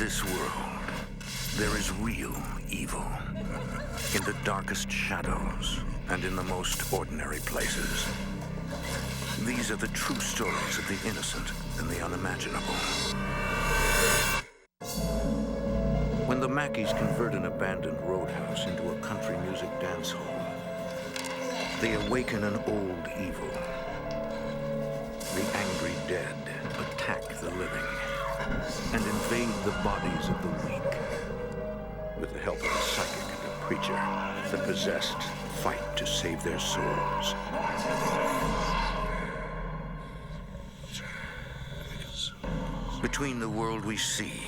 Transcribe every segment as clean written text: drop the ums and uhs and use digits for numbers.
this world, there is real evil. In the darkest shadows and in the most ordinary places. These are the true stories of the innocent and the unimaginable. When the Mackeys convert an abandoned roadhouse into a country music dance hall, they awaken an old evil. The angry dead attack the living and invade the bodies of the weak. With the help of a psychic and a preacher, the possessed fight to save their souls. Between the world we see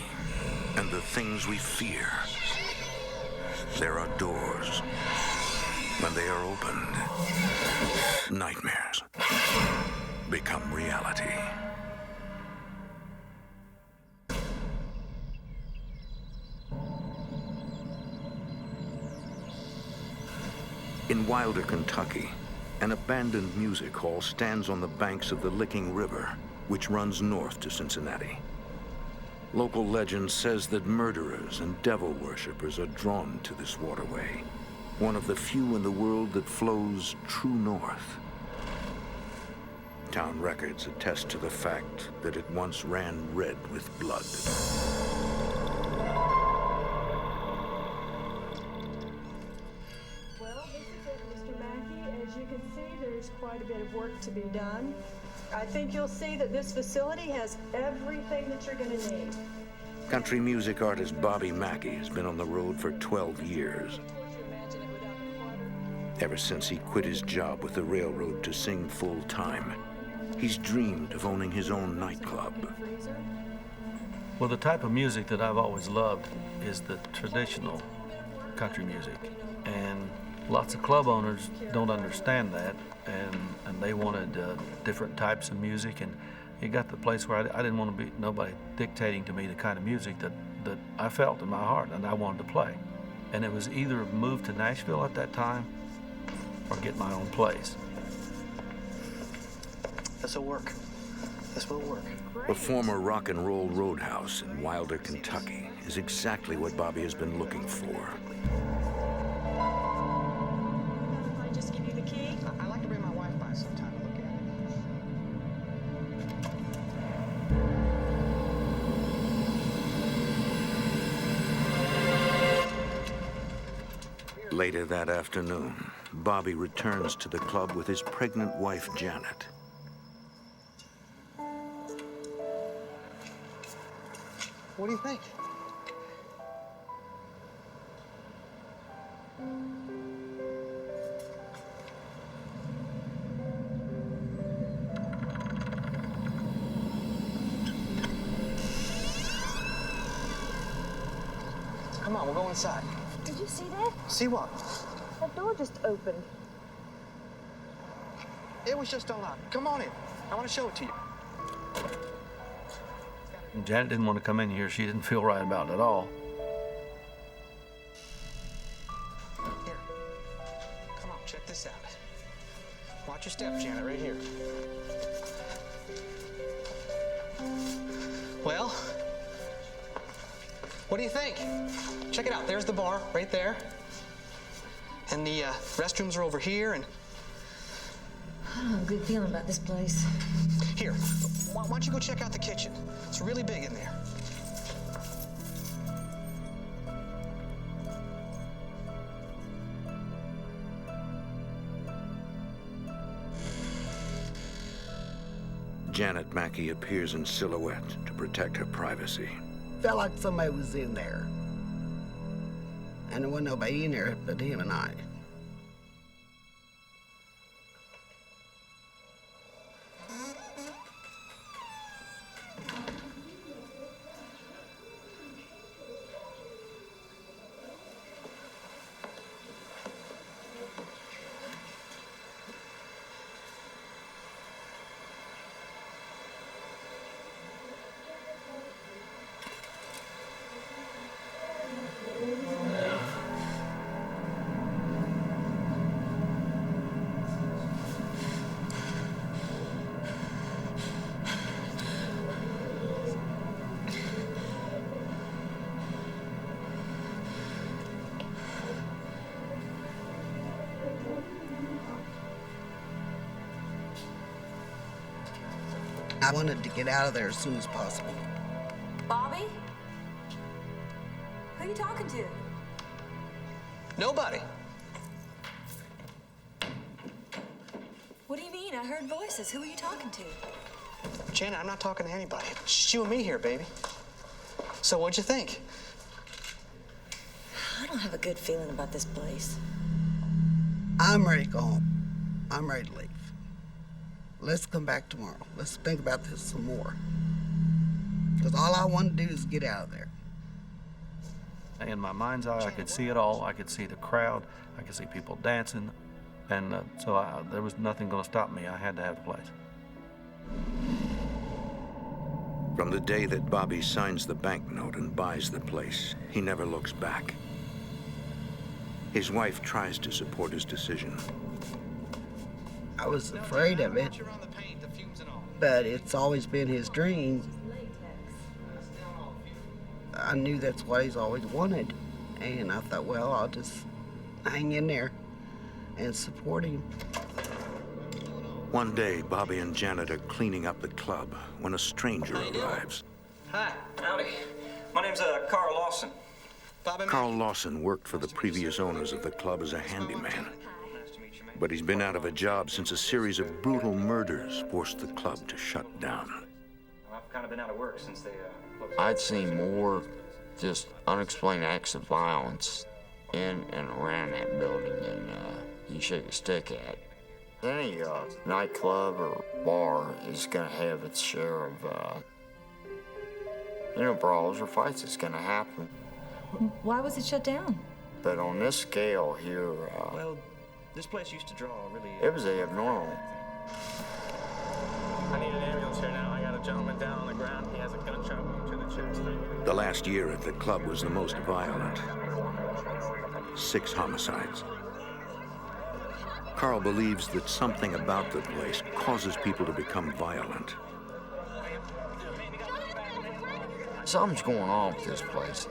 and the things we fear, there are doors. When they are opened, nightmares become reality. In Wilder, Kentucky, an abandoned music hall stands on the banks of the Licking River, which runs north to Cincinnati. Local legend says that murderers and devil worshippers are drawn to this waterway, one of the few in the world that flows true north. Town records attest to the fact that it once ran red with blood. Well, this is it, Mr. Mackey. As you can see, there's quite a bit of work to be done. I think you'll see that this facility has everything that you're going to need. Country music artist Bobby Mackey has been on the road for 12 years. Ever since he quit his job with the railroad to sing full-time, he's dreamed of owning his own nightclub. Well, the type of music that I've always loved is the traditional country music. And lots of club owners don't understand that, and they wanted different types of music, and it got to the place where I didn't want to be nobody dictating to me the kind of music that I felt in my heart and I wanted to play. And it was either move to Nashville at that time or get my own place. This will work. This will work. The former rock and roll roadhouse in Wilder, Kentucky is exactly what Bobby has been looking for. I'd like to bring my wife by sometime to look at it. Later that afternoon, Bobby returns to the club with his pregnant wife, Janet. What do you think? Come on, we'll go inside. Did you see that? See what? That door just opened. It was just unlocked. Come on in. I want to show it to you. Janet didn't want to come in here. She didn't feel right about it at all. Here. Come on, check this out. Watch your step, Janet, right here. Well, what do you think? Check it out. There's the bar right there. And the restrooms are over here, and... I don't have a good feeling about this place. Here, why don't you go check out the kitchen? It's really big in there. Janet Mackey appears in silhouette to protect her privacy. Felt like somebody was in there. And there wasn't nobody in there but him and I. I wanted to get out of there as soon as possible. Bobby? Who are you talking to? Nobody. What do you mean? I heard voices. Who are you talking to? Janet, I'm not talking to anybody. It's just you and me here, baby. So what'd you think? I don't have a good feeling about this place. I'm ready to go home. I'm ready to leave. Let's come back tomorrow. Let's think about this some more. Because all I want to do is get out of there. In my mind's eye, I could see it all. I could see the crowd. I could see people dancing. And there was nothing going to stop me. I had to have the place. From the day that Bobby signs the banknote and buys the place, he never looks back. His wife tries to support his decision. I was afraid of it, but it's always been his dream. I knew that's what he's always wanted. And I thought, well, I'll just hang in there and support him. One day, Bobby and Janet are cleaning up the club when a stranger arrives. Hi, howdy. My name's Carl Lawson. Carl Lawson worked for the previous owners of the club as a handyman. But he's been out of a job since a series of brutal murders forced the club to shut down. I've kind of been out of work since they closed. I'd seen more just unexplained acts of violence in and around that building than you shake a stick at. Any nightclub or bar is going to have its share of, brawls or fights. It's going to happen. Why was it shut down? But on this scale here, Well, this place used to draw really... it was abnormal. I need an ambulance here now. I got a gentleman down on the ground. He has a gunshot wound to the chest. The last year at the club was the most violent. 6 homicides. Carl believes that something about the place causes people to become violent. Something's going on with this place.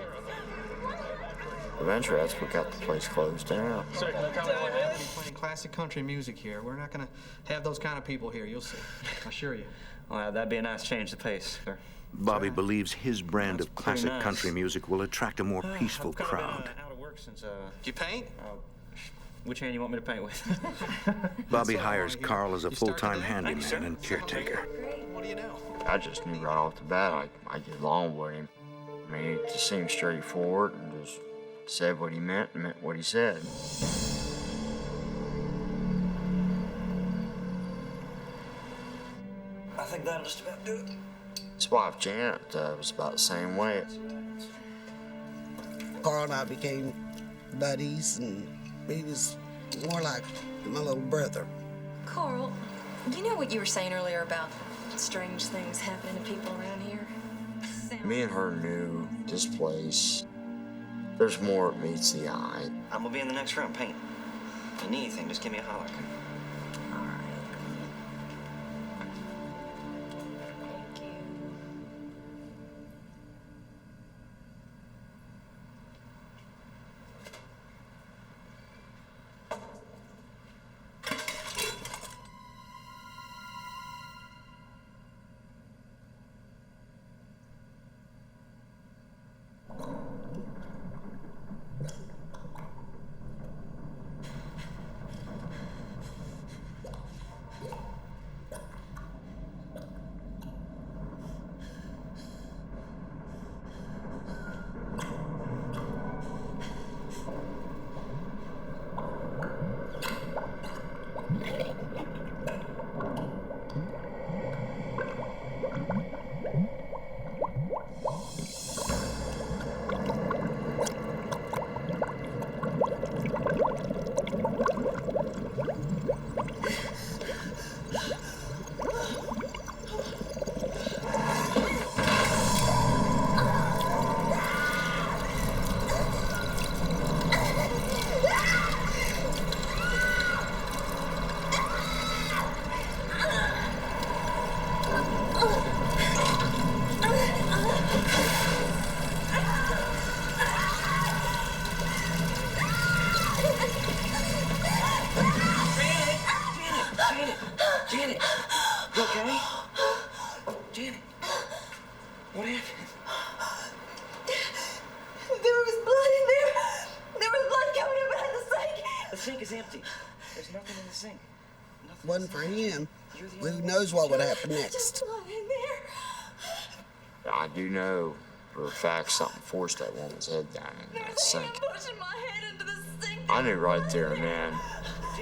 Eventually, that's what got the place closed down. Sir, can you tell me what happened? We're playing classic country music here. We're not gonna have those kind of people here. You'll see. I assure you. Well, that'd be a nice change of pace, sir. Bobby believes his brand of classic nice. country music will attract a more peaceful I've kind crowd. of been out of work since, Do you paint? which hand you want me to paint with? Bobby hires Carl as a You started full-time today? handyman Thank you, sir. and caretaker. What do you know? I just knew right off the bat I get along with him. I mean, it just seemed straightforward and just said what he meant and meant what he said. I think that'll just about do it. His wife, Janet, was about the same way. Carl and I became buddies, and he was more like my little brother. Carl, you know what you were saying earlier about strange things happening to people around here? Me and her knew this place. There's more that meets the eye. I'm gonna be in the next room painting. If you need anything, just give me a holler. All right. Thank you. What happened? There was blood in there. There was blood coming up out of the sink. The sink is empty. There's nothing in the sink. Nothing. Wasn't for him. Who knows what would happen Just next? blood in there. I do know for a fact something forced that woman's head down in There that was a hand sink. pushing my head into the sink. I knew right there and then,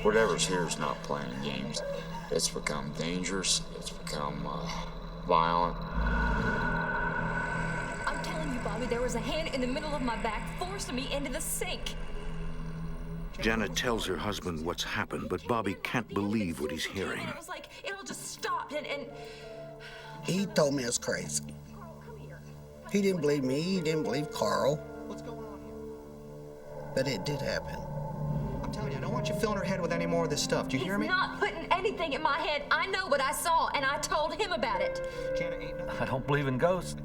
whatever's here is not playing games. It's become dangerous. It's become violent. I'm telling you, Bobby, there was a hand in the middle of my back forcing me into the sink. Janet tells her husband what's happened, but Bobby can't believe what he's hearing. It was like it all just stopped and He told me I was crazy. He didn't believe me. He didn't believe Carl. What's going on here? But it did happen. I'm telling you, I don't want you filling her head with any more of this stuff. Do you hear me? He's not putting anything in my head. I know what I saw, and I told him about it. Janet, ain't nothing. I don't believe in ghosts.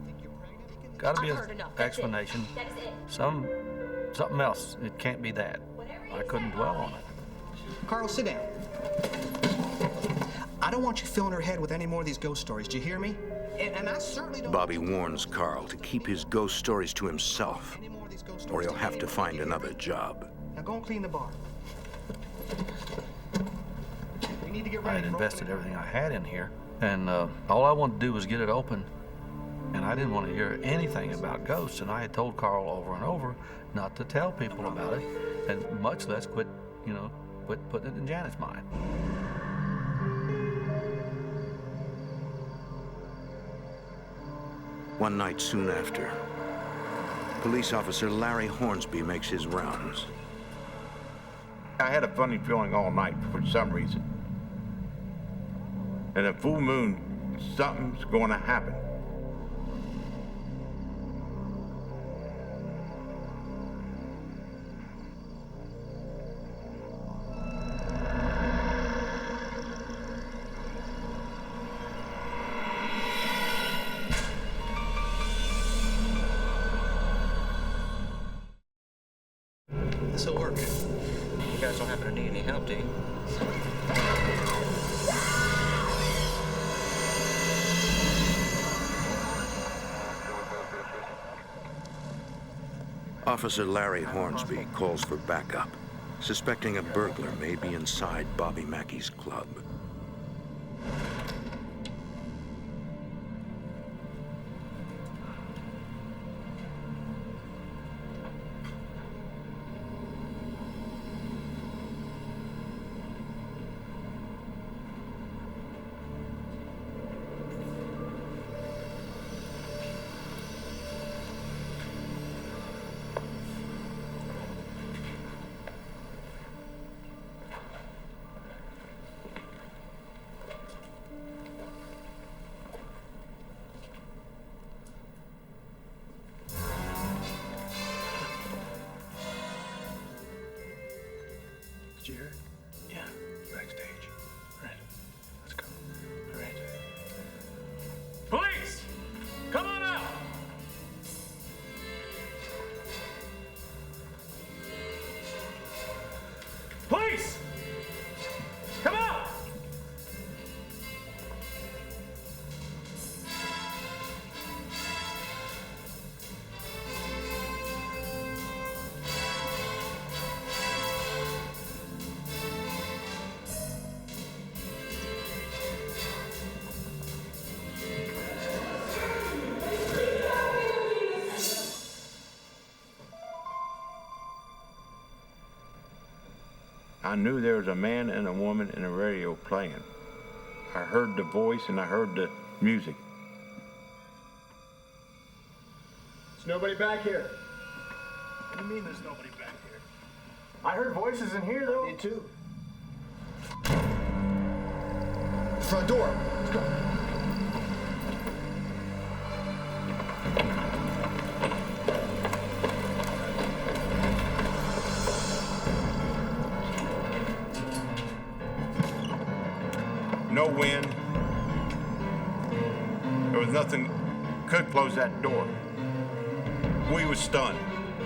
Gotta be I've an heard enough. That's it. explanation. That is it. Something else. It can't be that. I couldn't dwell on it. Carl, sit down. I don't want you filling her head with any more of these ghost stories. Do you hear me? And I certainly don't. Bobby warns Carl to keep his ghost stories to himself, Any more of these ghost or stories. he'll have to find another job. Now go and clean the bar. We need to get I ready. had for invested opening. everything I had in here, and all I wanted to do was get it open. And I didn't want to hear anything about ghosts, and I had told Carl over and over not to tell people about it, and much less quit putting it in Janet's mind. One night soon after, police officer Larry Hornsby makes his rounds. I had a funny feeling all night for some reason. And at full moon, something's going to happen. This'll work. You guys don't happen to need any help, do you? Officer Larry Hornsby calls for backup, suspecting a burglar may be inside Bobby Mackey's club. Did you hear it? Yeah, backstage. All right, let's go. All right. Police! Come on out! Police! Come out! I knew there was a man and a woman in the radio playing. I heard the voice and I heard the music. There's nobody back here. What do you mean there's nobody back here? I heard voices in here, though. Me too. Front door. Let's go. No wind. There was nothing could close that door. We was stunned.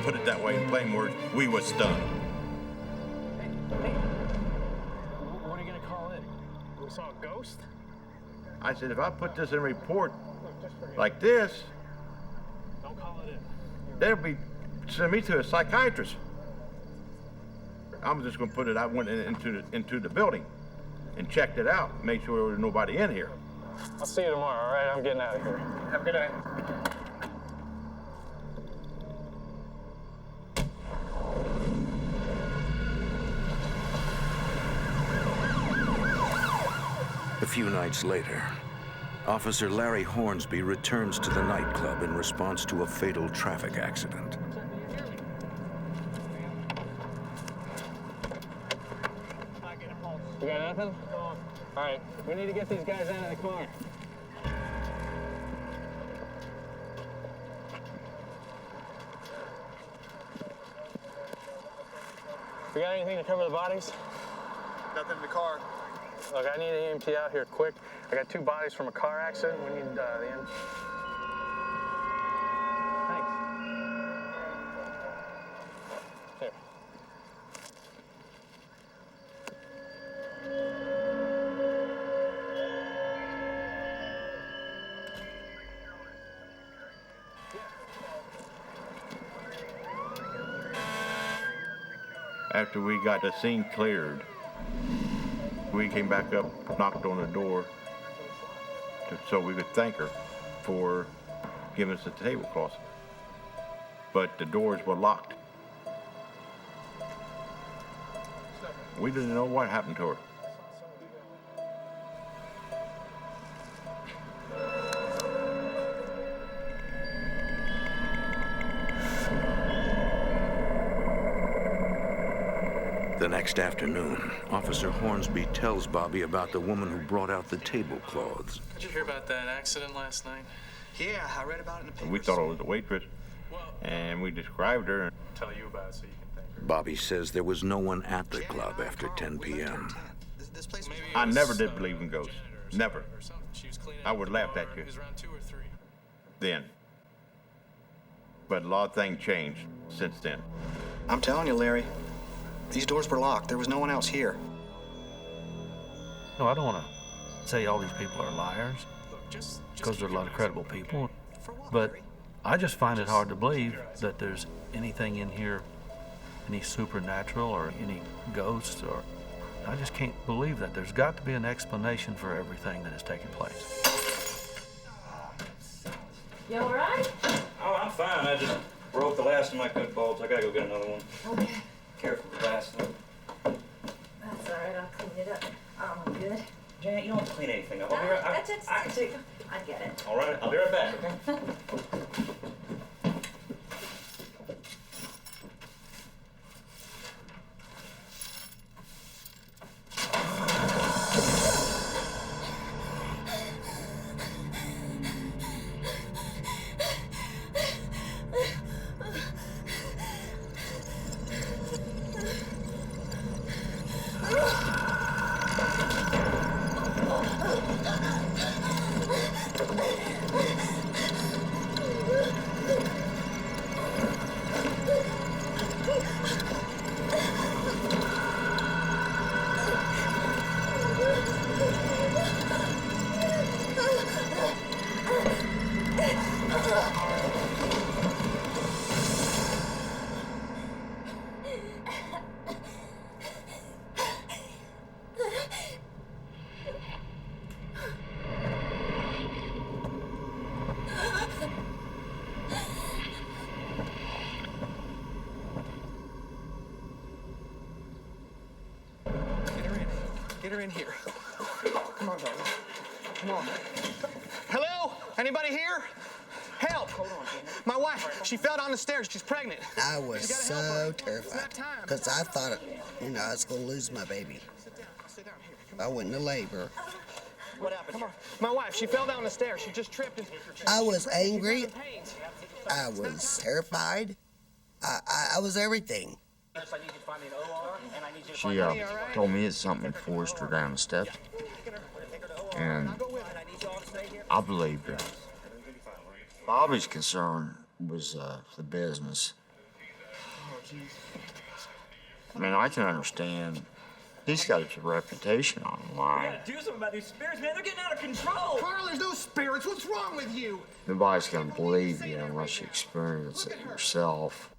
Put it that way in plain words, we was stunned. Hey. What are you gonna call in? We saw a ghost? I said, if I put this in a report like this, Don't call it in. They'll be sending me to a psychiatrist. I'm just gonna put it, I went into the building and checked it out, made sure there was nobody in here. I'll see you tomorrow, all right? I'm getting out of here. Have a good night. A few nights later, Officer Larry Hornsby returns to the nightclub in response to a fatal traffic accident. You got nothing? All right, we need to get these guys out of the car. We got anything to cover the bodies? Nothing in the car. Look, I need an EMT out here quick. I got 2 bodies from a car accident. We need the EMT. Thanks. Here. After we got the scene cleared, we came back up, knocked on the door so we could thank her for giving us the tablecloth. But the doors were locked. We didn't know what happened to her. The next afternoon, Officer Hornsby tells Bobby about the woman who brought out the tablecloths. Did you hear about that accident last night? Yeah, I read about it in the paper. We thought it was a waitress, and we described her. Tell you about it so you can thank her. Bobby says there was no one at the club after 10 p.m. This place was... I never did believe in ghosts. Never. I would laugh at you then. But a lot of things changed since then. I'm telling you, Larry, these doors were locked. There was no one else here. No, I don't want to say all these people are liars, because there are a lot of credible people. But I just find it hard to believe that there's anything in here, any supernatural or any ghosts, or I just can't believe that. There's got to be an explanation for everything that has taken place. You all right? Oh, I'm fine. I just broke the last of my good bulbs. I gotta go get another one. Okay. Careful with the last one. That's all right. I'll clean it up. Oh, I'm good. Janet, you don't have to clean anything up. No, I'll be right I get it. All right, I'll be right back, okay? Get her in here. Come on, darling. Come on. Hello? Anybody here? Help! Hold on, my wife, she fell down the stairs. She's pregnant. I was so terrified because I thought, I was going to lose my baby. I went into labor. What happened? Come on. My wife, she fell down the stairs. She just tripped. I was angry. I was terrified. I was everything. She told me it's something forced her down the steps, and I believed her. Bobby's concern was the business. I mean, I can understand He's got a reputation on the line. We gotta do something about these spirits, man. They're getting out of control. Carl, there's no spirits. What's wrong with you? Nobody's gonna believe you unless you experience it yourself.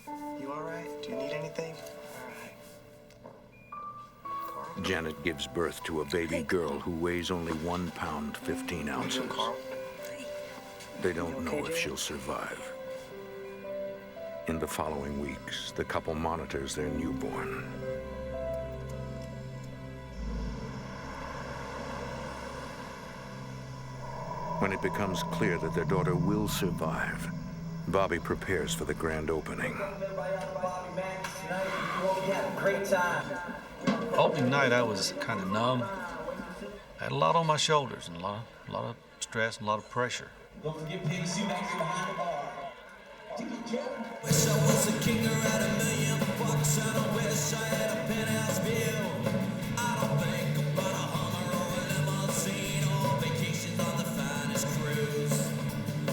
You all right? Do you need anything? Janet gives birth to a baby girl who weighs only 1 pound, 15 ounces. They don't know if she'll survive. In the following weeks, the couple monitors their newborn. When it becomes clear that their daughter will survive, Bobby prepares for the grand opening. Great time. Opening night, I was kind of numb. I had a lot on my shoulders and a lot of stress and a lot of pressure. Don't forget Pig Soup actually behind the bar. Wish I was a king or had $1 million bucks, and I wish I had a penthouse view. I don't think about a Hummer or a limousine or vacations on the finest cruise.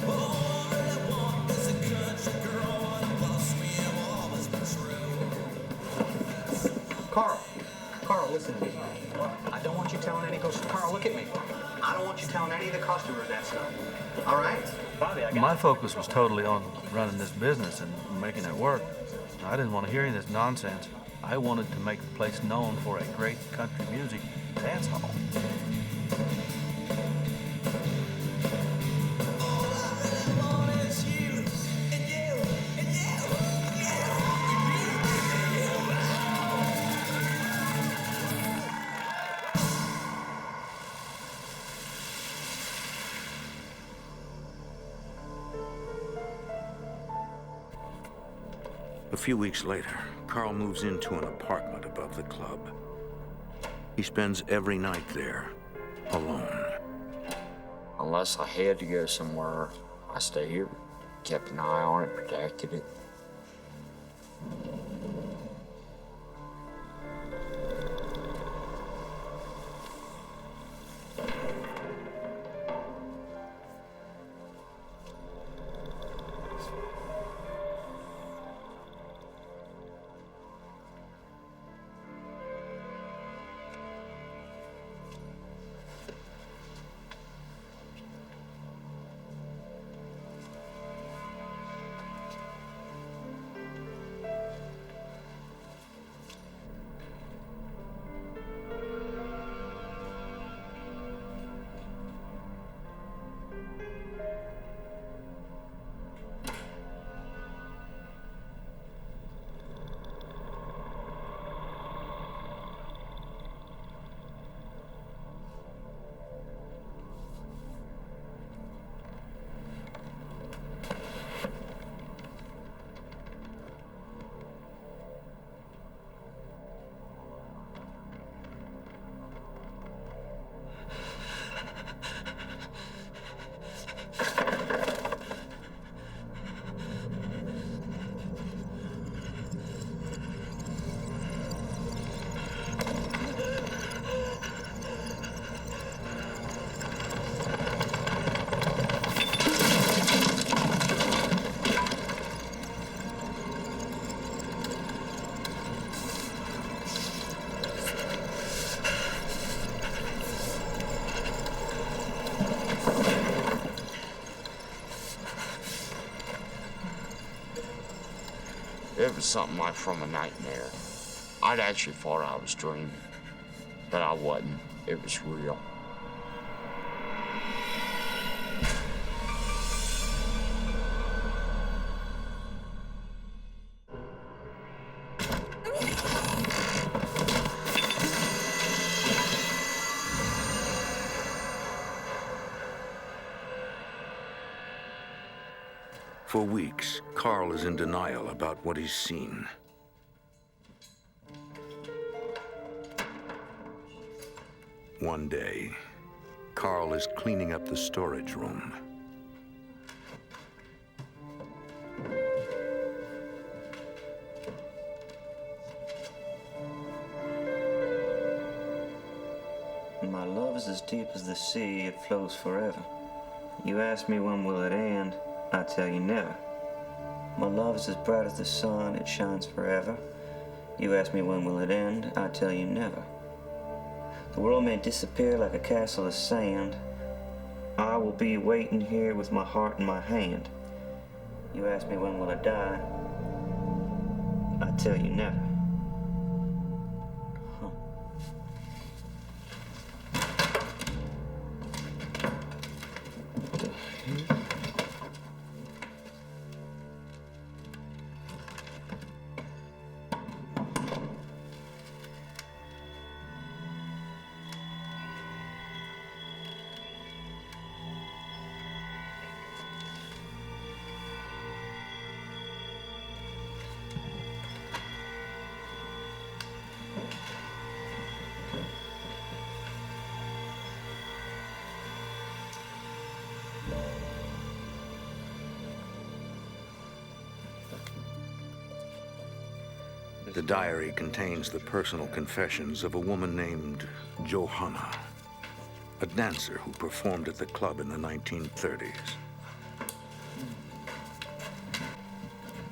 All I really want is a country girl, and plus we have always been true. Carl, listen to me. I don't want you telling any customers. Carl, look at me. I don't want you telling any of the customers that stuff. All right? Bobby, I got My focus was totally on running this business and making it work. I didn't want to hear any of this nonsense. I wanted to make the place known for a great country music dance hall. A few weeks later, Carl moves into an apartment above the club. He spends every night there, alone. Unless I had to go somewhere, I stay here. Kept an eye on it, protected it. It was something like from a nightmare. I'd actually thought I was dreaming, but I wasn't. It was real. For weeks, Carl is in denial about what he's seen. One day, Carl is cleaning up the storage room. My love is as deep as the sea, it flows forever. You ask me when will it end, I tell you never. My love is as bright as the sun, it shines forever. You ask me when will it end, I tell you never. The world may disappear like a castle of sand. I will be waiting here with my heart in my hand. You ask me when will I die, I tell you never. The diary contains the personal confessions of a woman named Johanna, a dancer who performed at the club in the 1930s.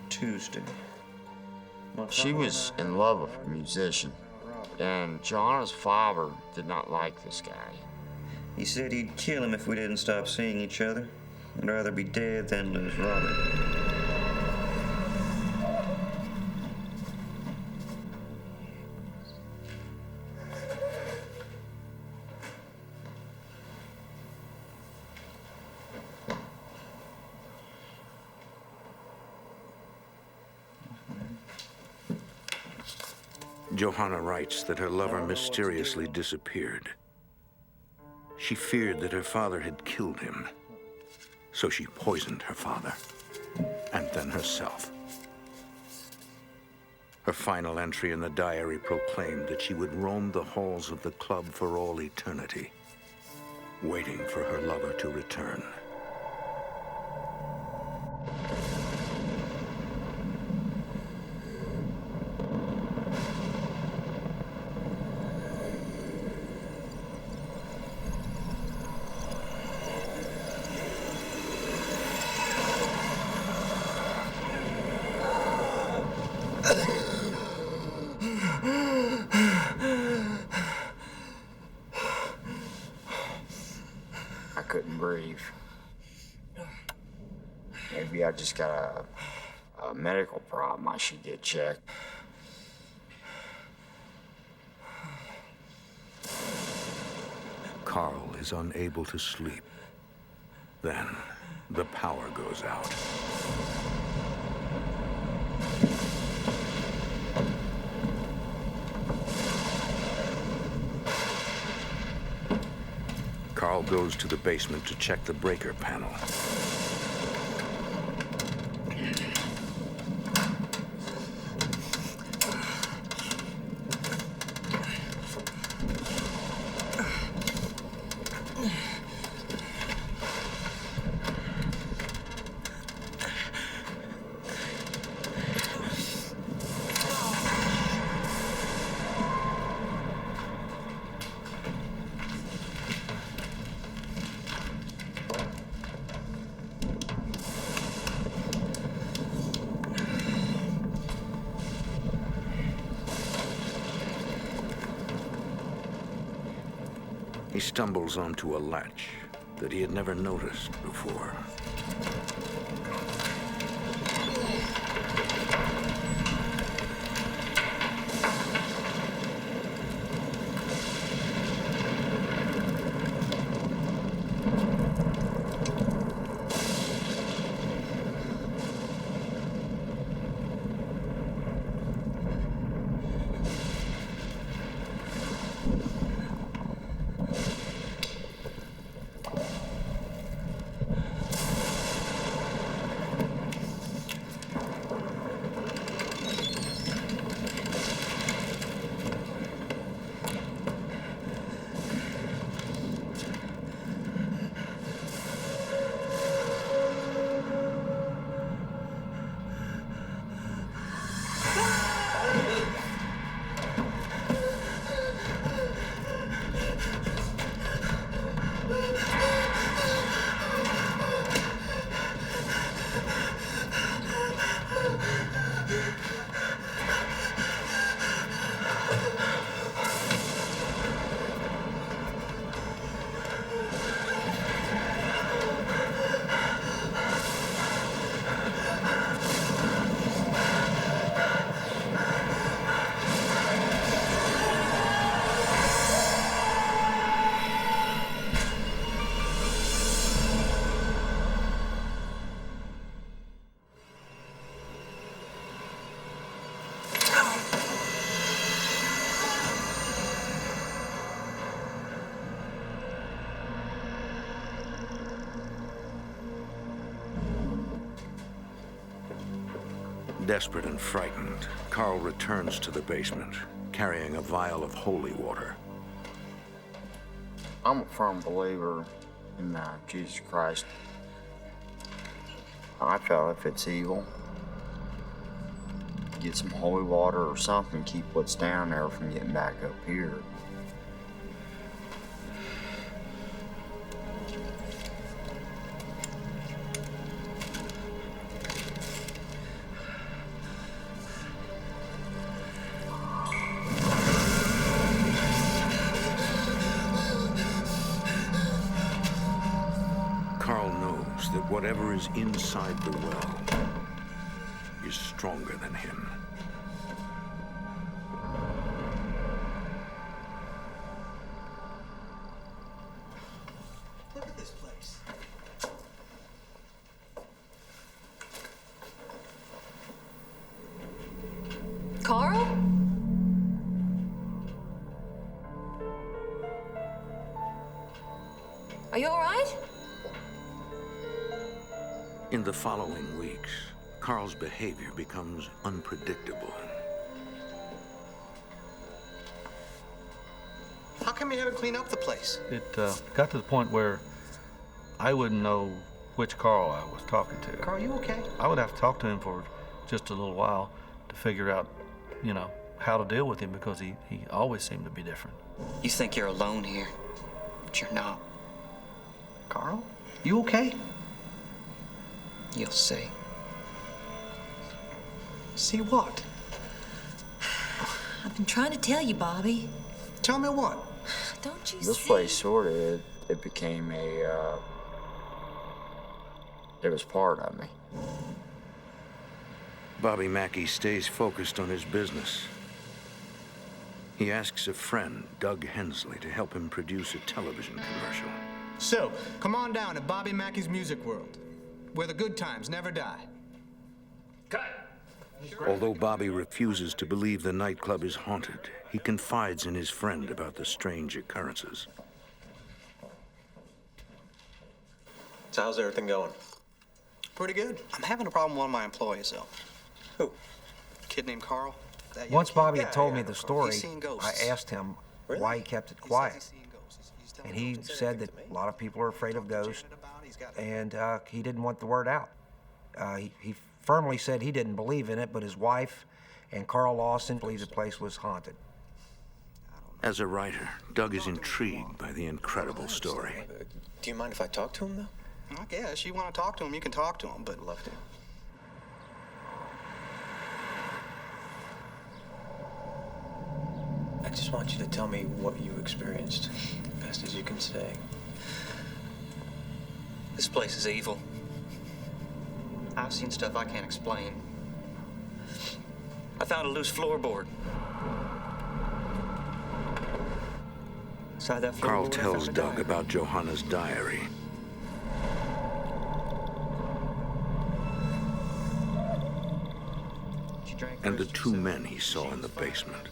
Tuesday. She was in love with a musician, and Johanna's father did not like this guy. He said he'd kill him if we didn't stop seeing each other. I'd rather be dead than lose Robert. Johanna writes that her lover mysteriously disappeared. She feared that her father had killed him, so she poisoned her father, and then herself. Her final entry in the diary proclaimed that she would roam the halls of the club for all eternity, waiting for her lover to return. I couldn't breathe. Maybe I just got a medical problem I should get checked. Carl is unable to sleep. Then the power goes out. Carl goes to the basement to check the breaker panel. He stumbles onto a latch that he had never noticed before. Desperate and frightened, Carl returns to the basement, carrying a vial of holy water. I'm a firm believer in Jesus Christ. I felt if it's evil, get some holy water or something, keep what's down there from getting back up here. Carl knows that whatever is inside the well is stronger than him. Look at this place. Carl? Are you all right? In the following weeks, Carl's behavior becomes unpredictable. How come you haven't cleaned up the place? It got to the point where I wouldn't know which Carl I was talking to. Carl, you okay? I would have to talk to him for just a little while to figure out, you know, how to deal with him, because he always seemed to be different. You think you're alone here, but you're not. Carl, you okay? You'll see. See what? I've been trying to tell you, Bobby. Tell me what? Don't you This see? place sort of, it became a, it was part of me. Bobby Mackey stays focused on his business. He asks a friend, Doug Hensley, to help him produce a television commercial. So, come on down to Bobby Mackey's Music World, where the good times never die. Although Bobby refuses to believe the nightclub is haunted, he confides in his friend about the strange occurrences. So how's everything going? Pretty good. I'm having a problem with one of my employees, though. Who? A kid named Carl. That young Once kid. Bobby had told me the He's story, seen ghosts. I asked him Really? why he kept it He says quiet. he's seen ghosts. He's telling And he me said that a lot of people are afraid of ghosts, and he didn't want the word out. He firmly said he didn't believe in it, but his wife and Carl Lawson believed the place was haunted. As a writer, Doug is intrigued by the incredible story. Do you mind if I talk to him, though? I guess you want to talk to him, you can talk to him, but Love to. I just want you to tell me what you experienced, best as you can say. This place is evil. I've seen stuff I can't explain. I found a loose floorboard. Inside that floorboard, Carl I tells found a Doug diary. about Johanna's diary. And the two men he saw in the basement.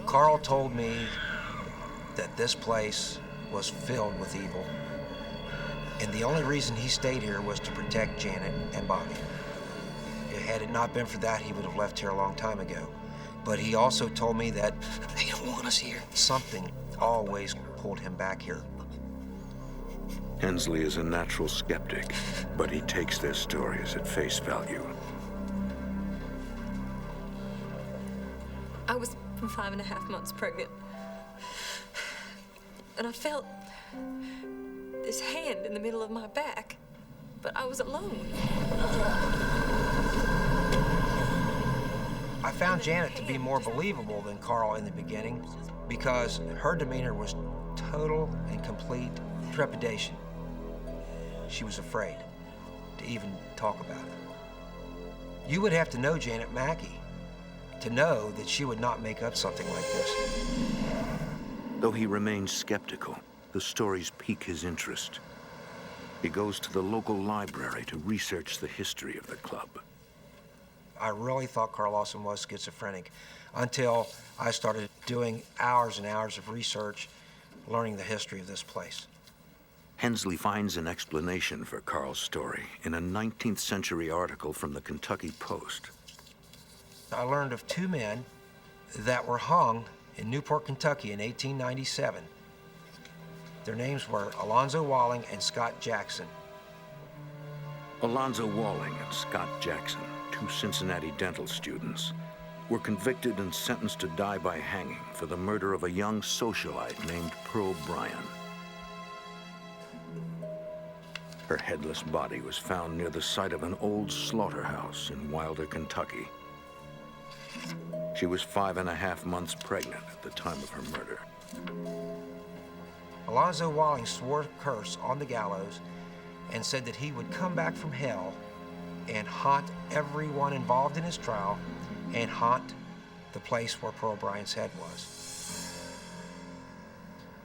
Carl told me that this place was filled with evil, and the only reason he stayed here was to protect Janet and Bobby. Had it not been for that, he would have left here a long time ago. But he also told me that they don't want us here. Something always pulled him back here. Hensley is a natural skeptic, but he takes their stories at face value. I was 5.5 months pregnant. And I felt this hand in the middle of my back, but I was alone. I found Janet to be more believable than Carl in the beginning because her demeanor was total and complete trepidation. She was afraid to even talk about it. You would have to know Janet Mackey to know that she would not make up something like this. Though he remains skeptical, the stories pique his interest. He goes to the local library to research the history of the club. I really thought Carl Lawson was schizophrenic until I started doing hours and hours of research, learning the history of this place. Hensley finds an explanation for Carl's story in a 19th century article from the Kentucky Post. I learned of two men that were hung in Newport, Kentucky in 1897. Their names were Alonzo Walling and Scott Jackson. Alonzo Walling and Scott Jackson, two Cincinnati dental students, were convicted and sentenced to die by hanging for the murder of a young socialite named Pearl Bryan. Her headless body was found near the site of an old slaughterhouse in Wilder, Kentucky. She was 5.5 months pregnant at the time of her murder. Alonzo Walling swore a curse on the gallows and said that he would come back from hell and haunt everyone involved in his trial and haunt the place where Pearl Bryan's head was.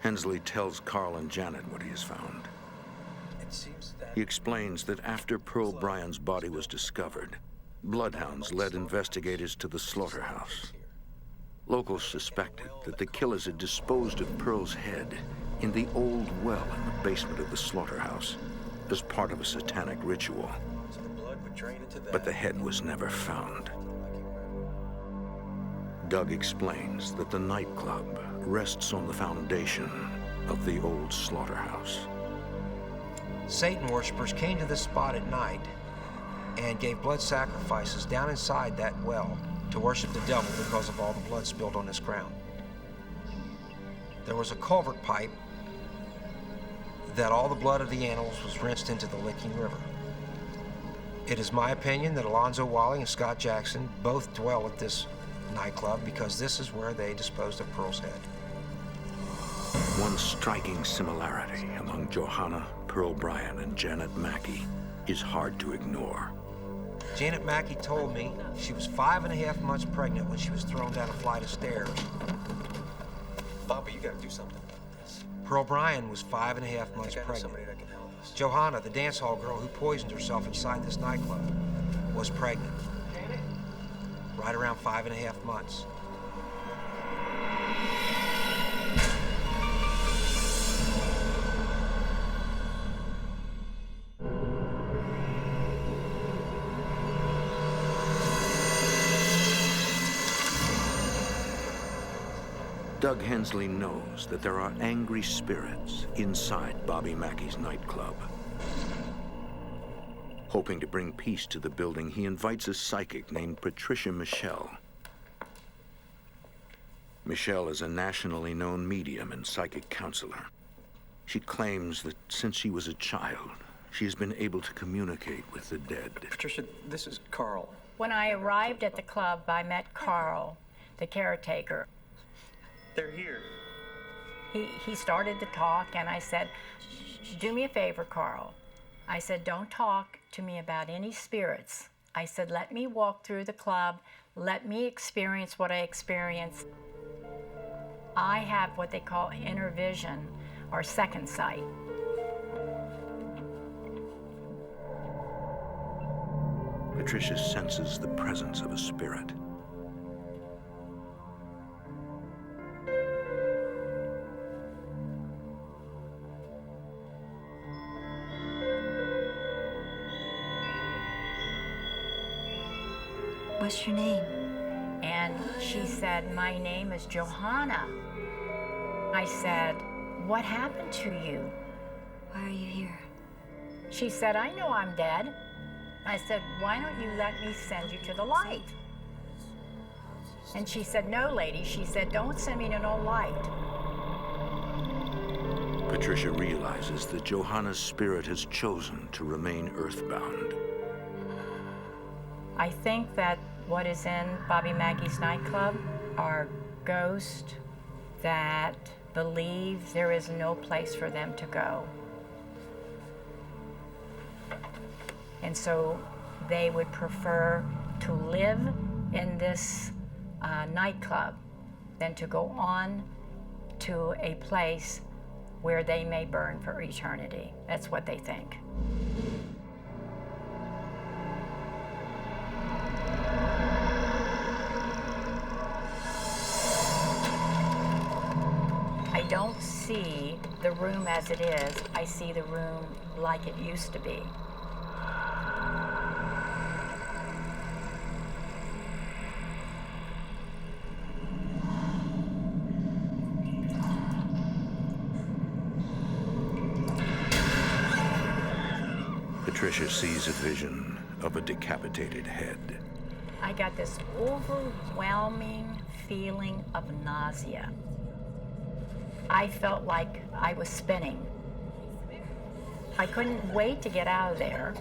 Hensley tells Carl and Janet what he has found. He explains that after Pearl Bryan's body was discovered, bloodhounds led investigators to the slaughterhouse. Locals suspected that the killers had disposed of Pearl's head in the old well in the basement of the slaughterhouse as part of a satanic ritual. But the head was never found. Doug explains that the nightclub rests on the foundation of the old slaughterhouse. Satan worshippers came to this spot at night and gave blood sacrifices down inside that well to worship the devil because of all the blood spilled on this ground. There was a culvert pipe that all the blood of the animals was rinsed into the Licking River. It is my opinion that Alonzo Walling and Scott Jackson both dwell at this nightclub because this is where they disposed of Pearl's head. One striking similarity among Johanna, Pearl Bryan, and Janet Mackey is hard to ignore. Janet Mackey told me she was 5.5 months pregnant when she was thrown down a flight of stairs. Bobby, you gotta do something about this. Pearl Bryan was 5.5 months pregnant. Somebody that can help us. Johanna, the dance hall girl who poisoned herself inside this nightclub, was pregnant. Right around 5.5 months. Doug Hensley knows that there are angry spirits inside Bobby Mackey's nightclub. Hoping to bring peace to the building, he invites a psychic named Patricia Michelle. Michelle is a nationally known medium and psychic counselor. She claims that since she was a child, she has been able to communicate with the dead. Patricia, this is Carl. When I arrived at the club, I met Carl, the caretaker. They're here. He started to talk, and I said, do me a favor, Carl. I said, don't talk to me about any spirits. I said, let me walk through the club. Let me experience what I experienced. I have what they call inner vision, or second sight. Patricia senses the presence of a spirit. What's your name? And she said, my name is Johanna. I said, what happened to you? Why are you here? She said, I know I'm dead. I said, why don't you let me send you to the light? And she said, no, lady. She said, don't send me to no light. Patricia realizes that Johanna's spirit has chosen to remain earthbound. I think that what is in Bobby Mackey's nightclub are ghosts that believe there is no place for them to go. And so they would prefer to live in this nightclub than to go on to a place where they may burn for eternity. That's what they think. I don't see the room as it is. I see the room like it used to be. Patricia sees a vision of a decapitated head. I got this overwhelming feeling of nausea. I felt like I was spinning. I couldn't wait to get out of there.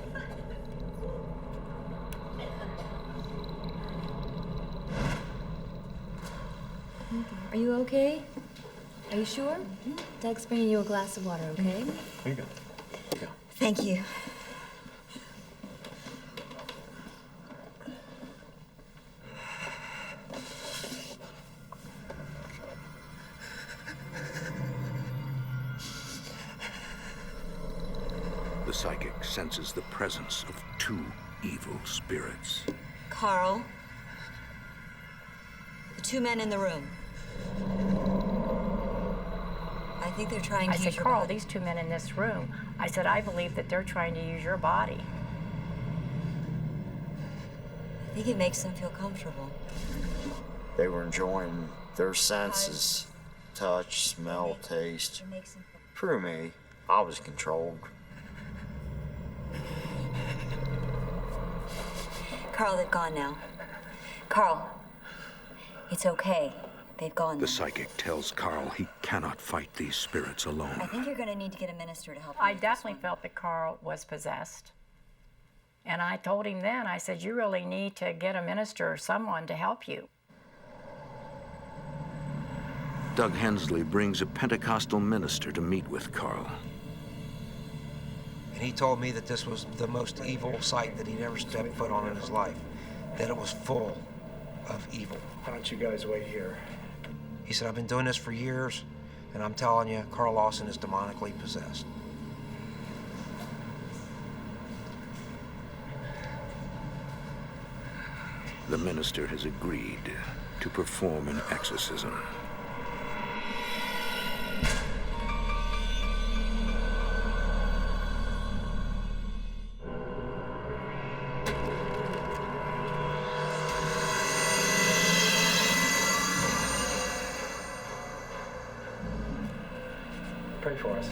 Are you okay? Are you sure? Doug's bringing you a glass of water, okay? Here you go. Thank you. The psychic senses the presence of two evil spirits. Carl, the two men in the room. I think they're trying to I use said, your Carl, body. these two men in this room, I said, I believe that they're trying to use your body. I think it makes them feel comfortable. They were enjoying their senses, touch, smell, taste. For me, I was controlled. Carl, they've gone now. Carl, it's okay. They've gone now. The psychic tells Carl he cannot fight these spirits I alone. think you're going to need to get a minister to help you. I definitely felt that Carl was possessed. And I told him then, I said, you really need to get a minister or someone to help you. Doug Hensley brings a Pentecostal minister to meet with Carl. And he told me that this was the most evil site that he'd ever stepped foot on in his life, that it was full of evil. Why don't you guys wait here? He said, I've been doing this for years, and I'm telling you, Carl Lawson is demonically possessed. The minister has agreed to perform an exorcism. Pray for us.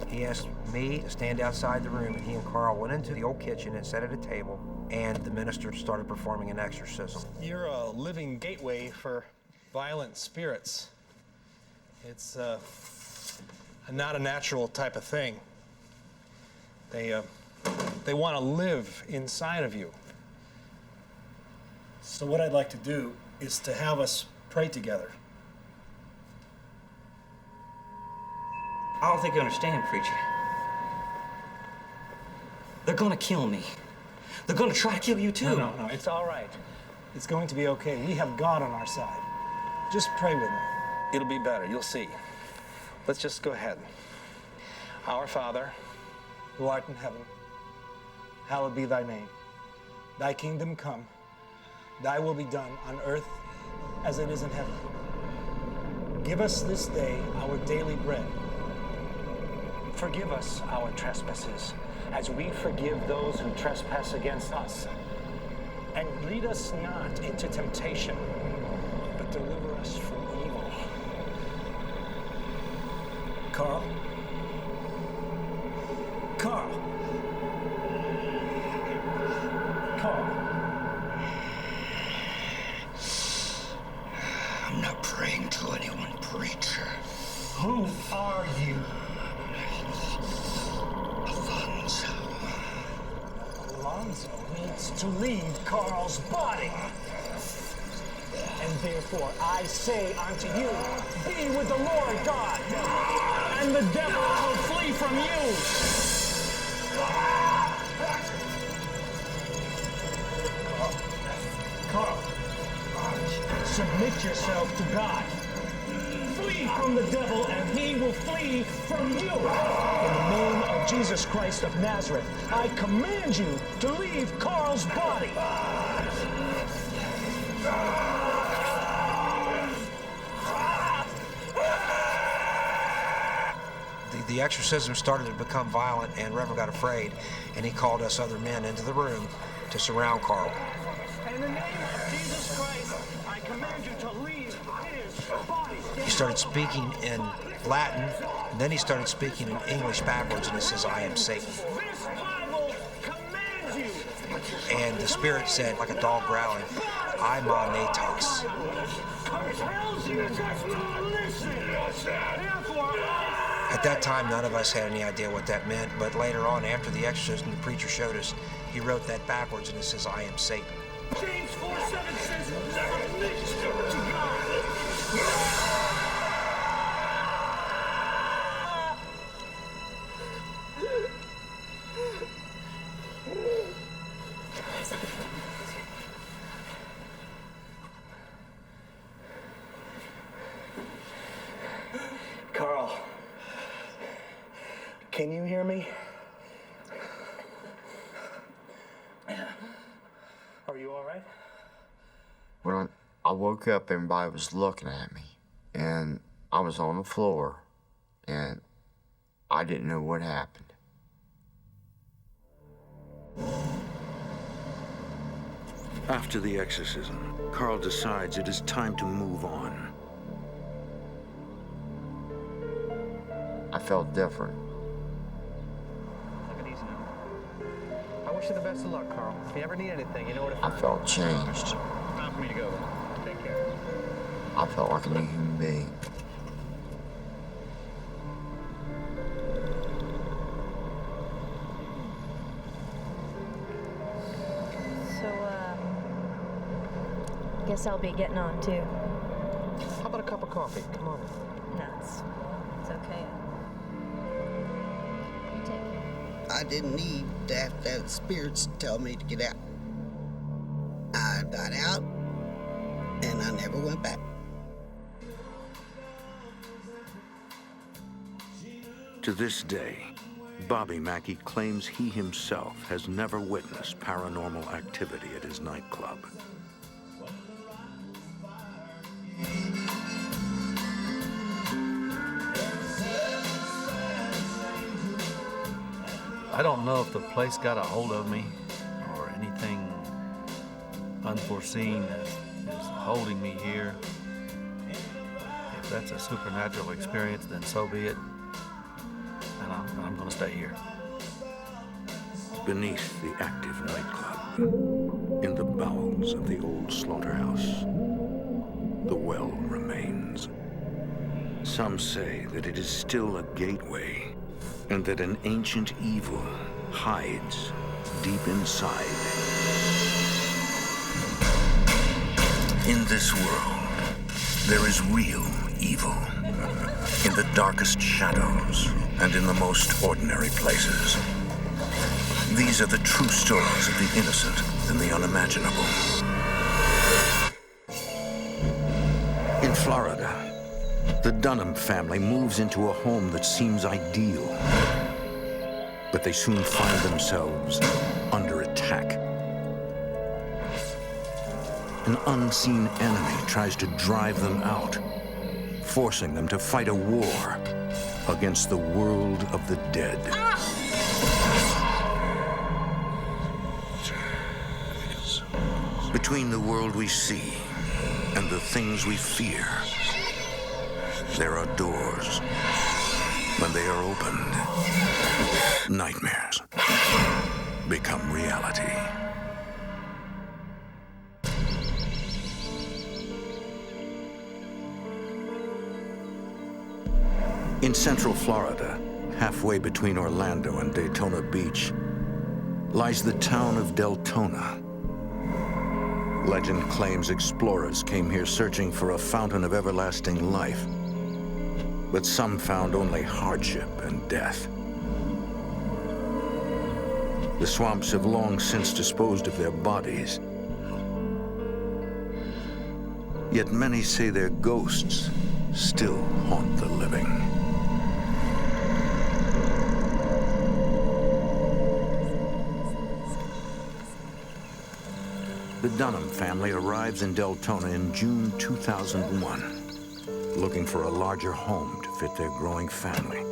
He asked me to stand outside the room, and he and Carl went into the old kitchen and sat at a table, and the minister started performing an exorcism. You're a living gateway for violent spirits. It's not a natural type of thing. They want to live inside of you. So what I'd like to do is to have us pray together. I don't think you understand, preacher. They're gonna kill me. They're gonna try to kill you too. No, it's all right. It's going to be okay. We have God on our side. Just pray with me. It'll be better, you'll see. Let's just go ahead. Our Father, who art in heaven, hallowed be thy name. Thy kingdom come, thy will be done on earth as it is in heaven. Give us this day our daily bread. Forgive us our trespasses, as we forgive those who trespass against us. And lead us not into temptation, but deliver us from evil. Carl? Carl? Carl? I'm not praying to anyone, preacher. Who are you? Alonzo needs to leave Carl's body. And therefore I say unto you, be with the Lord God, and the devil will flee from you. Carl, submit yourself to God. Flee from the devil, and he will flee from you. In the name of Jesus Christ of Nazareth, I command you to leave Carl's body. The exorcism started to become violent, and Reverend got afraid, and he called us other men into the room to surround Carl. In the name of Jesus Christ, I command you to leave his body. He started speaking in Latin, and then he started speaking in English backwards, and he says, "I am Satan." This Bible commands you. And the spirit said, like a dog growling, "I natos." Compels you just to listen. Therefore, At that time, none of us had any idea what that meant, but later on, after the exorcism, the preacher showed us, he wrote that backwards, and it says, "I am Satan." James 4:7 says, never mix to God. Carl, can you hear me? Are you all right? When I woke up, everybody was looking at me, and I was on the floor, and I didn't know what happened. After the exorcism, Carl decides it is time to move on. I felt different. Take it easy now. I wish you the best of luck, Carl. If you ever need anything, you know where to I find me. felt changed. Time for me to go. Take care. I felt like a new human being. Guess I'll be getting on too. How about a cup of coffee? Come on. No, it's okay. You take it. I didn't need to have to have spirits tell me to get out. I got out, and I never went back. To this day, Bobby Mackey claims he himself has never witnessed paranormal activity at his nightclub. I don't know if the place got a hold of me or anything unforeseen is holding me here. If that's a supernatural experience, then so be it. And I'm going to stay here. Beneath the active nightclub, in the bowels of the old slaughterhouse, the well remains. Some say that it is still a gateway, and that an ancient evil hides deep inside. In this world, there is real evil, in the darkest shadows and in the most ordinary places. These are the true stories of the innocent and the unimaginable. In Florida, the Dunham family moves into a home that seems ideal, but they soon find themselves under attack. An unseen enemy tries to drive them out, forcing them to fight a war against the world of the dead. Between the world we see and the things we fear, there are doors. When they are opened, nightmares become reality. In Central Florida, halfway between Orlando and Daytona Beach, lies the town of Deltona. Legend claims explorers came here searching for a fountain of everlasting life, but some found only hardship and death. The swamps have long since disposed of their bodies, yet many say their ghosts still haunt the living. The Dunham family arrives in Deltona in June 2001, looking for a larger home to fit their growing family.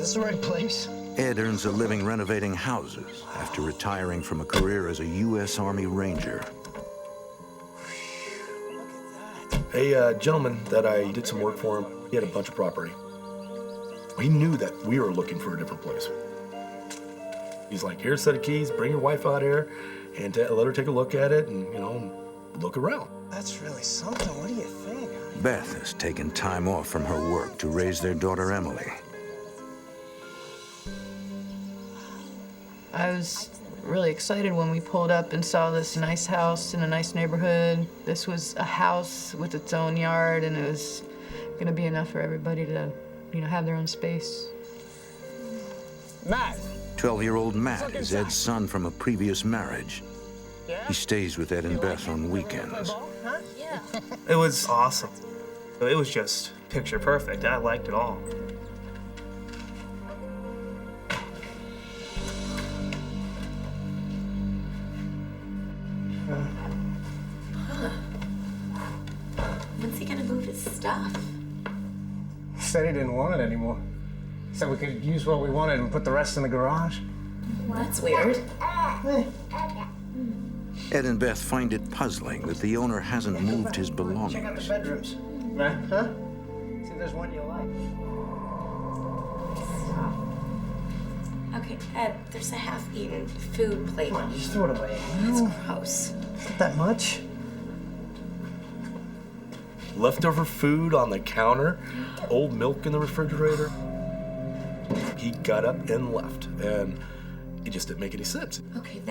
this the right place? Ed earns a living renovating houses after retiring from a career as a U.S. Army Ranger. A gentleman that I did some work for him, he had a bunch of property. He knew that we were looking for a different place. He's like, here's a set of keys, bring your wife out here and let her take a look at it and, you know, look around. That's really something. What do you think? Beth has taken time off from her work to raise their daughter Emily. I was really excited when we pulled up and saw this nice house in a nice neighborhood. This was a house with its own yard, and it was going to be enough for everybody to, you know, have their own space. Matt! 12-year-old Matt is Ed's son from a previous marriage. He stays with Ed and Beth on weekends. Yeah. It was awesome. It was just picture perfect. I liked it all. When's he gonna move his stuff? Said he didn't want it anymore. Said we could use what we wanted and put the rest in the garage. Well, that's weird. Ed and Beth find it puzzling that the owner hasn't moved his belongings. Check out the bedrooms. Right? Huh? See if there's one you like. Okay, Ed, there's a half-eaten food plate. Come on, just throw it away. That's gross. Not that much. Leftover food on the counter, old milk in the refrigerator. He got up and left, and it just didn't make any sense. Okay,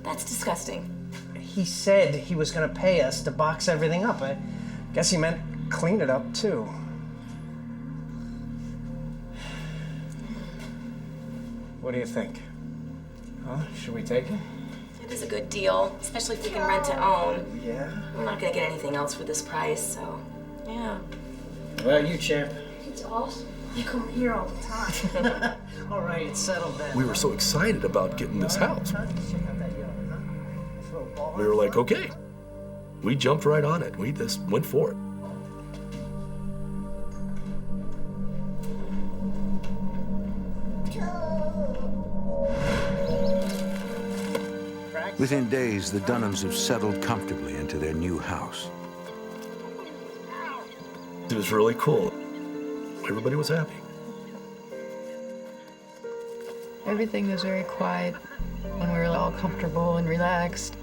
that's disgusting. He said he was gonna pay us to box everything up. I guess he meant clean it up, too. What do you think? Huh? Should we take it? It is a good deal, especially if we can rent to own. Yeah. We're not gonna get anything else for this price, so yeah. Well, you champ. It's awesome. You come here all the time. All right, it's settled then. We were so excited about getting this house. Check out that yard, huh? Throw a ball. We were like, okay. We jumped right on it. We just went for it. Within days, the Dunhams have settled comfortably into their new house. It was really cool. Everybody was happy. Everything was very quiet when we were all comfortable and relaxed.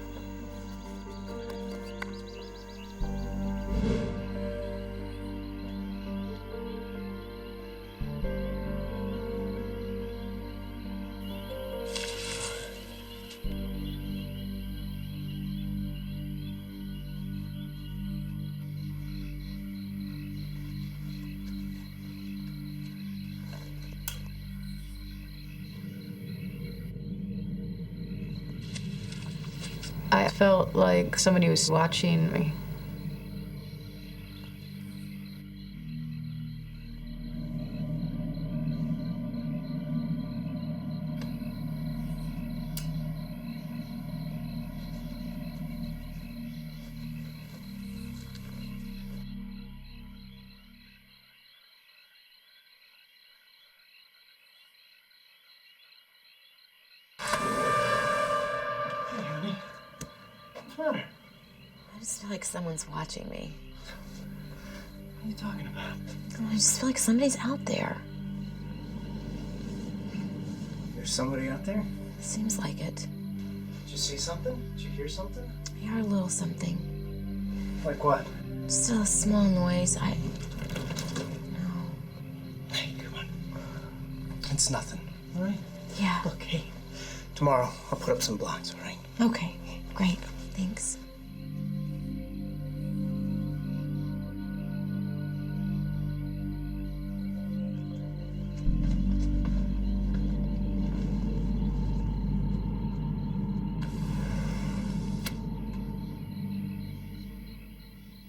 I felt like somebody was watching me. I just feel like someone's watching me. What are you talking about? I just feel like somebody's out there. There's somebody out there? Seems like it. Did you see something? Did you hear something? I heard a little something. Like what? Just a small noise. Hey, come on. It's nothing, all right? Yeah. Look, hey, tomorrow I'll put up some blinds, all right? Okay, great. Thanks.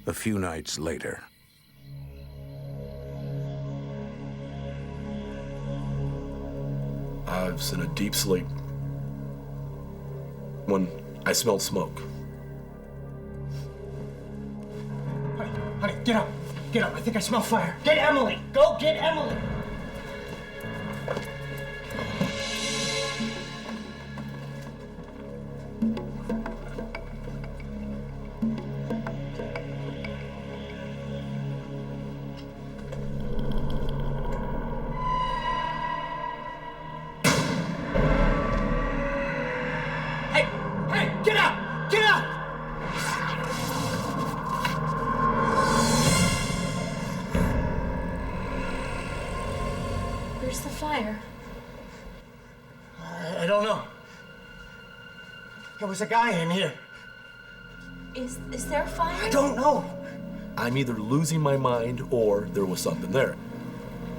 A few nights later. I was in a deep sleep when I smelled smoke. Honey, get up. Get up. I think I smell fire. Get Emily. Go get Emily. Where's the fire? I don't know. There was a guy in here. Is there a fire? I don't know. I'm either losing my mind or there was something there.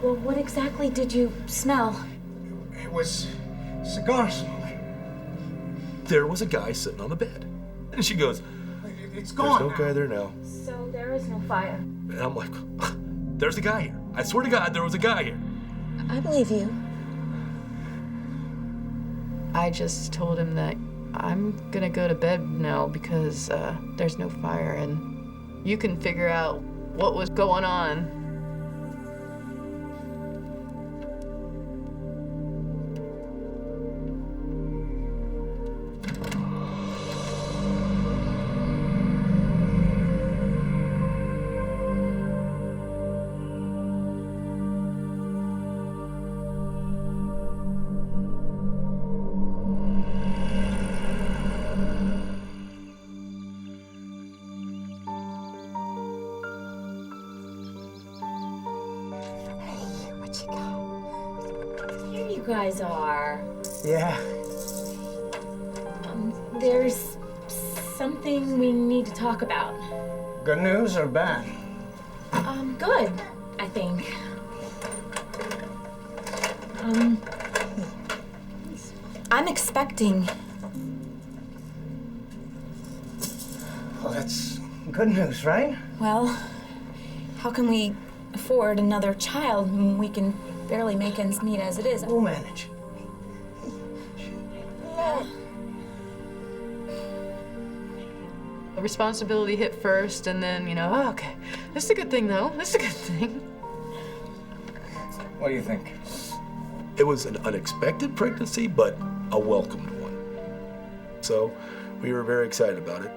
Well, what exactly did you smell? It was cigar smoke. There was a guy sitting on the bed. And she goes, It's gone. there's no guy there now. So there is no fire. And I'm like, there's a guy here. I swear to God, there was a guy here. I believe you. I just told him that I'm gonna go to bed now because there's no fire and you can figure out what was going on. Here you guys are. Yeah. There's something we need to talk about. Good news or bad? Good, I think. I'm expecting. Well, that's good news, right? Well, how can we afford another child when we can barely make ends meet as it is? We'll manage. The responsibility hit first, and then, oh, okay, this is a good thing, though. This is a good thing. What do you think? It was an unexpected pregnancy, but a welcomed one. So we were very excited about it.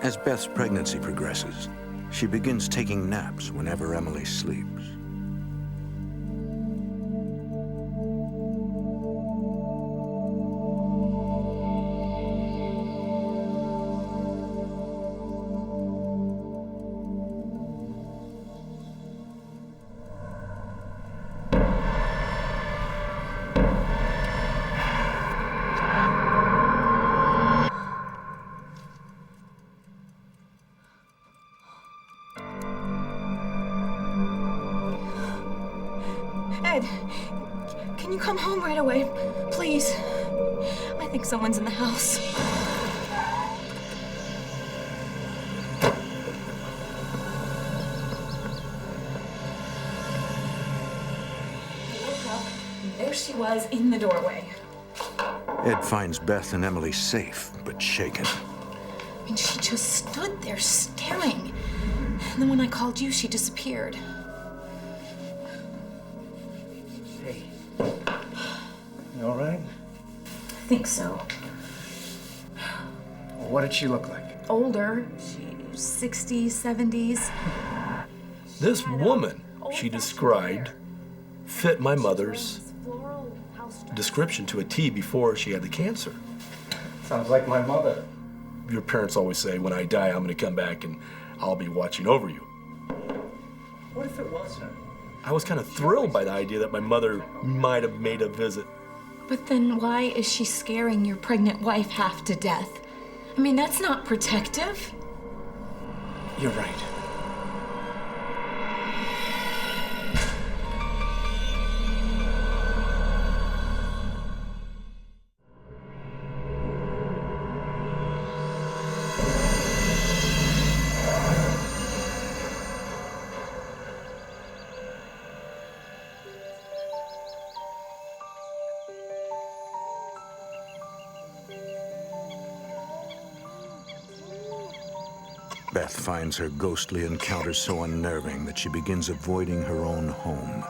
As Beth's pregnancy progresses, she begins taking naps whenever Emily sleeps. Ed, can you come home right away, please? I think someone's in the house. I woke up, and there she was in the doorway. Ed finds Beth and Emily safe, but shaken. I mean, she just stood there staring. And then when I called you, she disappeared. Hey. You all right? I think so. What did she look like? Older. She's 60s, 70s. This woman she described fit my mother's description to a T before she had the cancer. Sounds like my mother. Your parents always say, when I die, I'm going to come back and I'll be watching over you. What if it was her? I was kind of thrilled by the idea that my mother might have made a visit. But then why is she scaring your pregnant wife half to death? I mean, that's not protective. You're right. Beth finds her ghostly encounters so unnerving that she begins avoiding her own home.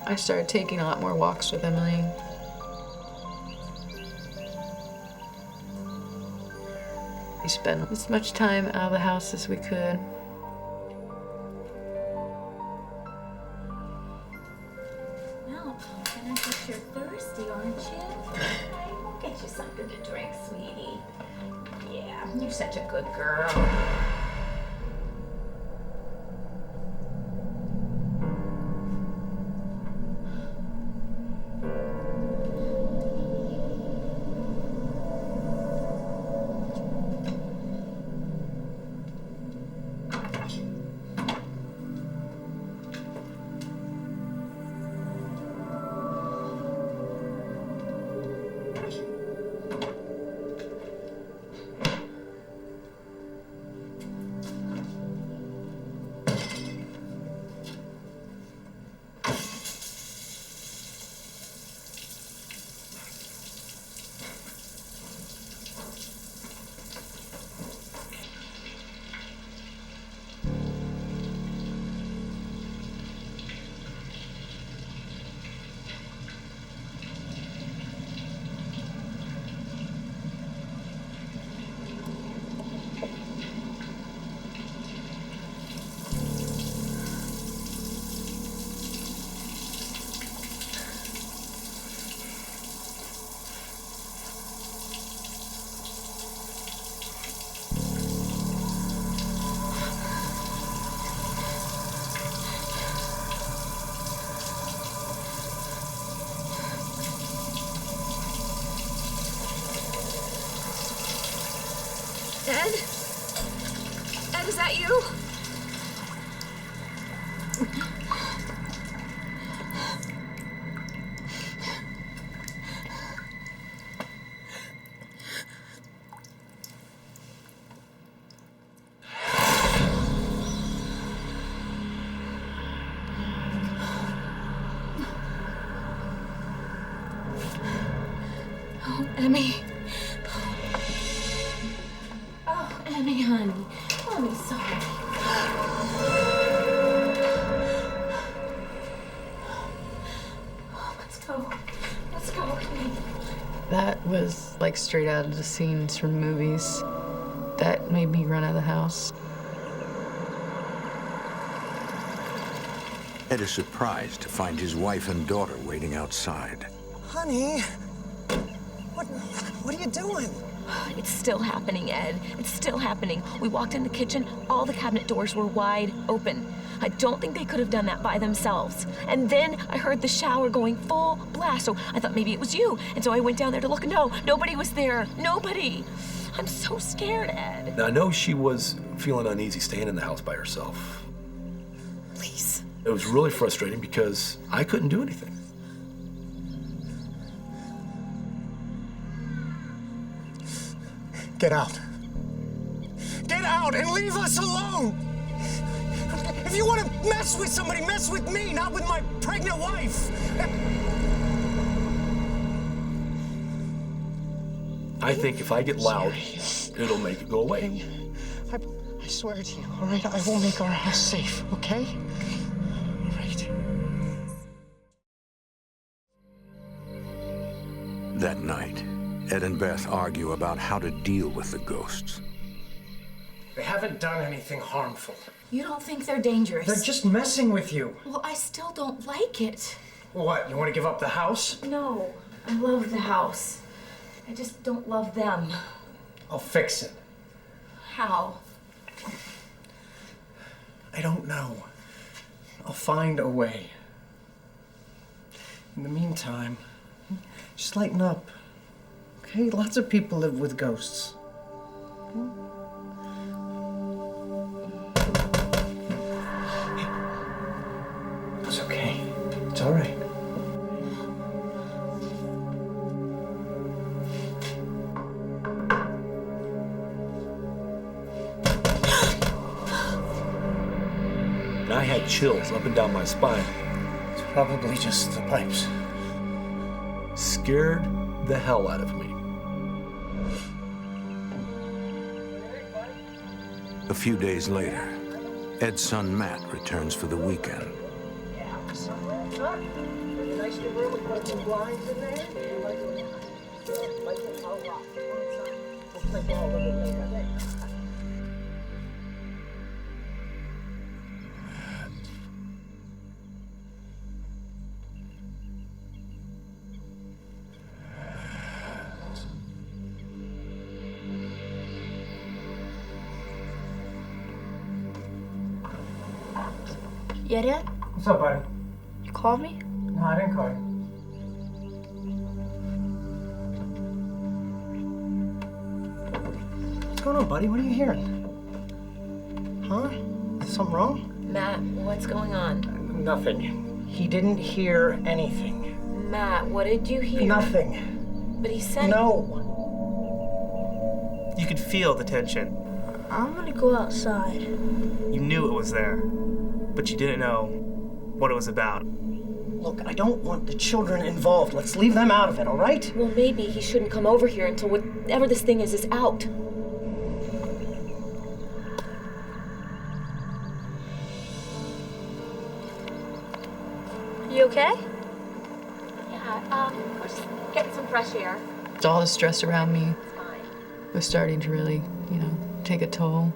I started taking a lot more walks with Emily. We spent as much time out of the house as we could. Well, I guess you're thirsty, aren't you? I'll get you something to drink, sweetie. Yeah, you're such a good girl. Ed? Ed, is that you? Oh, Emmy. Oh, Emmy, honey. Oh, I'm sorry. Oh, let's go. Let's go, honey. That was like straight out of the scenes from movies. That made me run out of the house. Ed is surprised to find his wife and daughter waiting outside. Honey, what are you doing? It's still happening, Ed. It's still happening. We walked in the kitchen, all the cabinet doors were wide open. I don't think they could have done that by themselves. And then I heard the shower going full blast, so I thought maybe it was you. And so I went down there to look, and no, nobody was there. Nobody. I'm so scared, Ed. Now, I know she was feeling uneasy staying in the house by herself. Please. It was really frustrating because I couldn't do anything. Get out. Get out and leave us alone. If you want to mess with somebody, mess with me, not with my pregnant wife. I think if I get loud, it'll make it go away. I swear to you, all right? I will make our house safe, okay? All right. That night, Ed and Beth argue about how to deal with the ghosts. They haven't done anything harmful. You don't think they're dangerous? They're just messing with you. Well, I still don't like it. Well, what, you want to give up the house? No, I love the house. I just don't love them. I'll fix it. How? I don't know. I'll find a way. In the meantime, just lighten up. Okay, lots of people live with ghosts. It's okay. It's all right. And I had chills up and down my spine. It's probably just the pipes. Scared the hell out of me. A few days later, Ed's son Matt returns for the weekend. Nice new room with some blinds in there. We'll play ball a little bit later. Yeah, Dad? What's up, buddy? You called me? No, I didn't call you. What's going on, buddy? What are you hearing? Huh? Is something wrong? Matt, what's going on? Nothing. He didn't hear anything. Matt, what did you hear? Nothing. But he said... No. You could feel the tension. I'm gonna go outside. You knew it was there, but you didn't know what it was about. Look, I don't want the children involved. Let's leave them out of it, all right? Well, maybe he shouldn't come over here until whatever this thing is out. You okay? Yeah, we're just getting some fresh air. All the stress around me was starting to really, take a toll.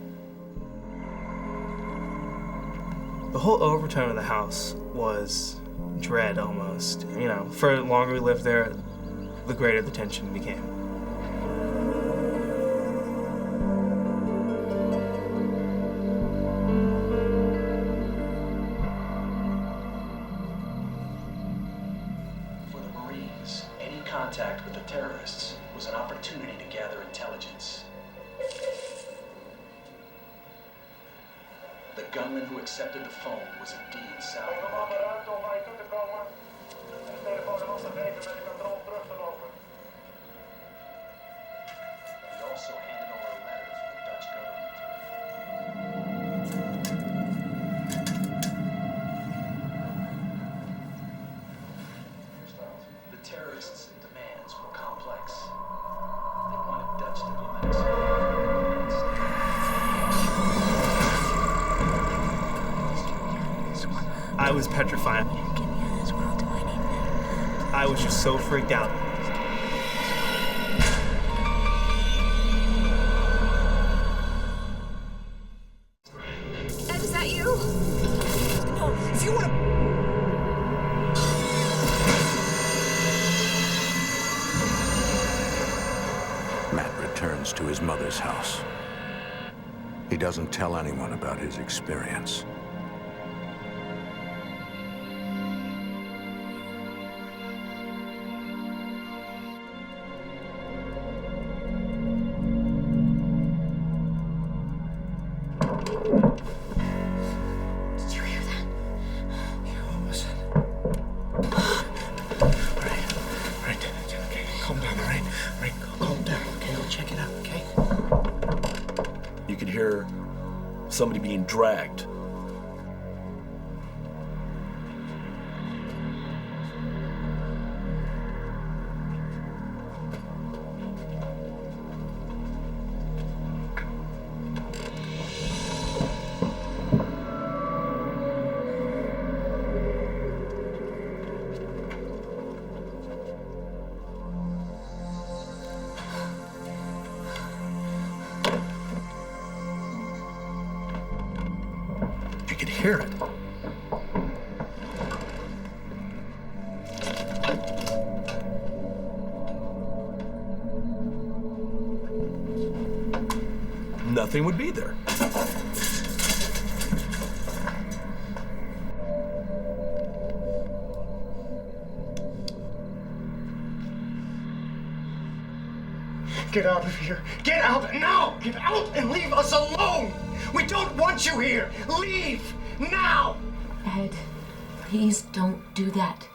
The whole overtone of the house was dread almost. For the longer we lived there, the greater the tension became. For the Marines, any contact with the terrorists was an opportunity to gather intelligence. The gunman who accepted the phone was indeed Sal Morgan. He also handed over a letter from the Dutch government. The terrorists' demands were complex. They wanted Dutch diplomatics. I was petrified. I was just so freaked out. Ed, is that you? No, if you want to... Matt returns to his mother's house. He doesn't tell anyone about his experience. Did you hear that? Yeah, what was it? All right, okay, calm down, all right? All right, calm down, okay? We'll check it out, okay? You could hear somebody being dragged. You could hear it. Nothing would be there. Get out of here. Get out now! Get out and leave us alone! We don't want you here! Leave! Now! Ed, please don't do that.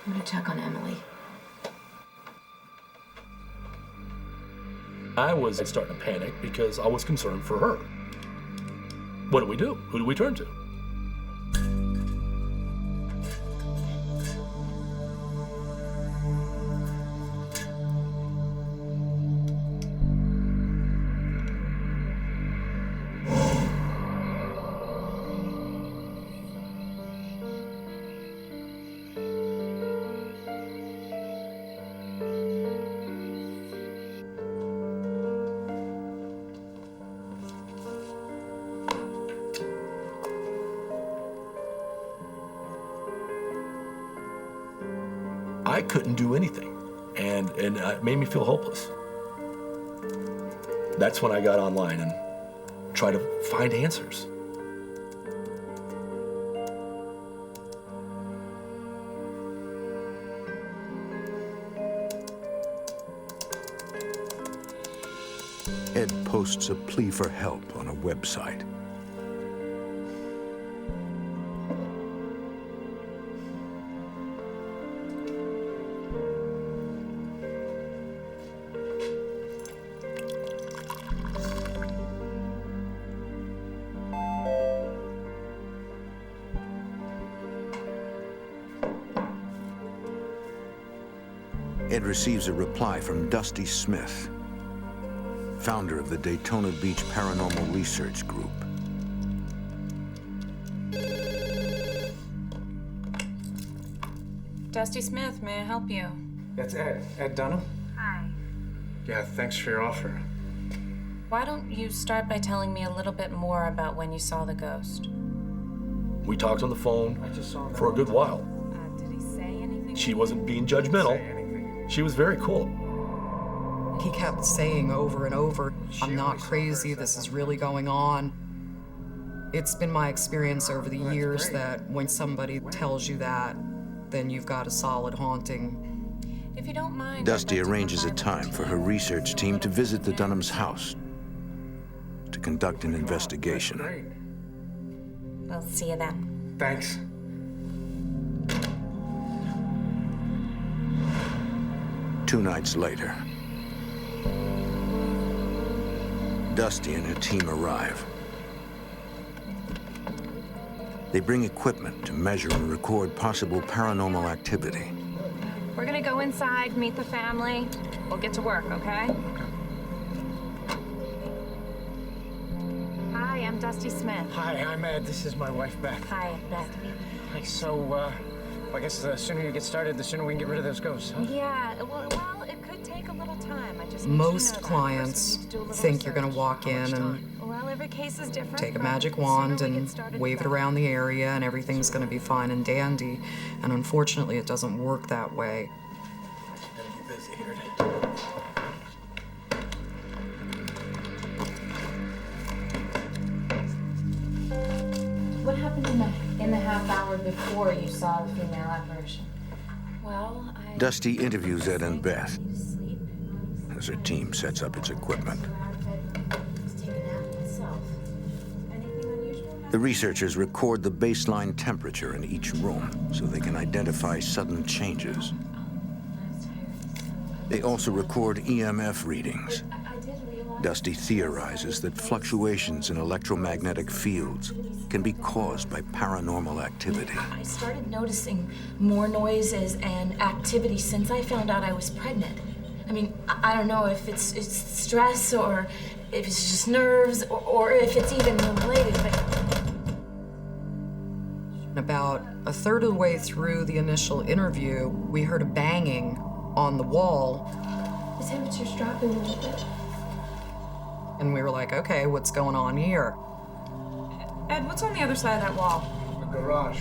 I'm gonna check on Emily. I was starting to panic because I was concerned for her. What do we do? Who do we turn to? I couldn't do anything, and it made me feel hopeless. That's when I got online and tried to find answers. Ed posts a plea for help on a website. Ed receives a reply from Dusty Smith, founder of the Daytona Beach Paranormal Research Group. Dusty Smith, may I help you? That's Ed. Ed Dunham? Hi. Yeah, thanks for your offer. Why don't you start by telling me a little bit more about when you saw the ghost? We talked on the phone for a good while. Did he say anything? She wasn't being judgmental. She was very cool. He kept saying over and over, I'm not crazy, this is really going on. It's been my experience over the years that when somebody tells you that, then you've got a solid haunting. If you don't mind, Dusty arranges a time for her research team to visit the Dunhams' house to conduct an investigation. We'll see you then. Thanks. Two nights later, Dusty and her team arrive. They bring equipment to measure and record possible paranormal activity. We're gonna go inside, meet the family. We'll get to work, okay? Hi, I'm Dusty Smith. Hi, I'm Ed. This is my wife, Beth. Hi, Beth. Hi, so, I guess the sooner you get started, the sooner we can get rid of those ghosts, huh? Yeah, well, it could take a little time. I just Most clients think you're going to walk in and well, every case is different. take a magic wand and wave it around the area and everything's going to be fine and dandy. And unfortunately, it doesn't work that way. What happened in the half hour before you saw the female apparition? Well, Dusty interviews Ed and Beth as her team sets up its equipment. The researchers record the baseline temperature in each room so they can identify sudden changes. They also record EMF readings. Dusty theorizes that fluctuations in electromagnetic fields can be caused by paranormal activity. I started noticing more noises and activity since I found out I was pregnant. I mean, I don't know if it's stress or if it's just nerves or if it's even related, but... About a third of the way through the initial interview, we heard a banging on the wall. The temperature's dropping a little bit. And we were like, okay, what's going on here? Ed, what's on the other side of that wall? The garage.